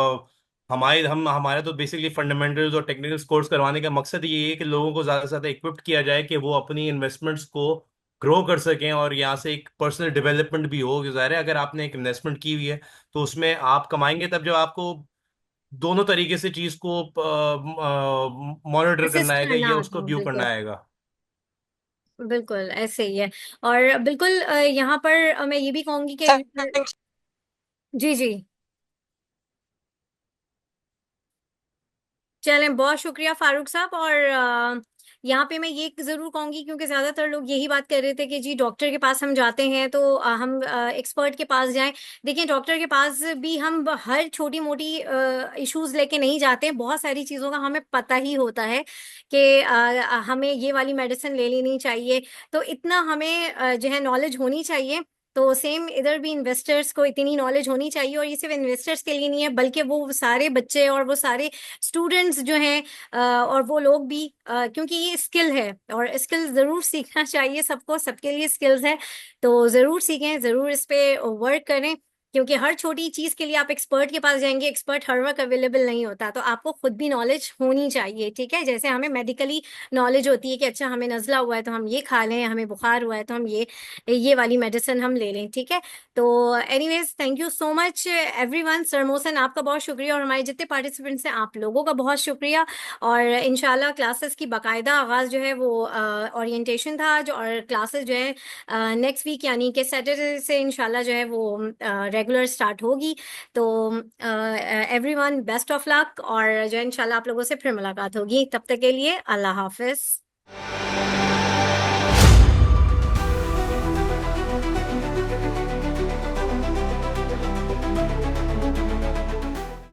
हमारे तो बेसिकली फंडामेंटल्स और टेक्निकल कोर्स करवाने का मकसद ये है कि लोगों को ज़्यादा से ज़्यादा इक्विप्ड किया जाए कि वो अपनी इन्वेस्टमेंट्स को ग्रो कर सकें, और यहाँ से एक पर्सनल डेवलपमेंट भी हो। ज़ाहिर है अगर आपने एक इन्वेस्टमेंट की हुई है तो उसमें आप कमाएंगे तब जब आपको दोनों तरीके से चीज को मॉनिटर करना असिस्ट आएगा करना या आता उसको है, व्यू करना बिल्कुल। आएगा। बिल्कुल ऐसे ही है। और बिल्कुल यहाँ पर मैं ये भी कहूंगी कि Thanks. जी जी, चलें, बहुत शुक्रिया फारूक साहब। और यहाँ पे मैं ये जरूर कहूंगी, क्योंकि ज्यादातर लोग यही बात कर रहे थे कि जी डॉक्टर के पास हम जाते हैं तो हम एक्सपर्ट के पास जाएं। देखिए, डॉक्टर के पास भी हम हर छोटी मोटी इश्यूज लेके नहीं जाते, बहुत सारी चीजों का हमें पता ही होता है कि हमें ये वाली मेडिसिन ले लेनी चाहिए। तो इतना हमें जो है नॉलेज होनी चाहिए। तो सेम इधर भी इन्वेस्टर्स को इतनी नॉलेज होनी चाहिए, और ये सिर्फ इन्वेस्टर्स के लिए नहीं है, बल्कि वो सारे बच्चे और वो सारे स्टूडेंट्स जो हैं और वो लोग भी, क्योंकि ये स्किल है और स्किल जरूर सीखना चाहिए सबको, सबके लिए स्किल्स है। तो जरूर सीखें, जरूर इस पे वर्क करें, क्योंकि हर छोटी चीज के लिए आप एक्सपर्ट के पास जाएंगे, एक्सपर्ट हर वक्त अवेलेबल नहीं होता। तो आपको खुद भी नॉलेज होनी चाहिए, ठीक है। जैसे हमें मेडिकली नॉलेज होती है कि अच्छा हमें नजला हुआ है तो हम ये खा लें, हमें बुखार हुआ है तो हम ये वाली मेडिसिन हम ले लें, ठीक है। तो anyways, thank you so much everyone. Sir Mohsin, आपका बहुत शुक्रिया, और हमारे जितने पार्टिसिपेंट्स हैं आप लोगों का बहुत शुक्रिया। और इंशाल्लाह क्लासेस की बाकायदा आगाज़ जो है वो ओरिएंटेशन था आज, और क्लासेस जो है नेक्स्ट वीक यानी कि सैटरडे से इंशाल्लाह जो है वो रेगुलर स्टार्ट होगी। तो एवरीवन बेस्ट ऑफ लक, और जो है इंशाल्लाह आप लोगों से फिर मुलाकात होगी। तब तक के लिए अल्लाह हाफिज।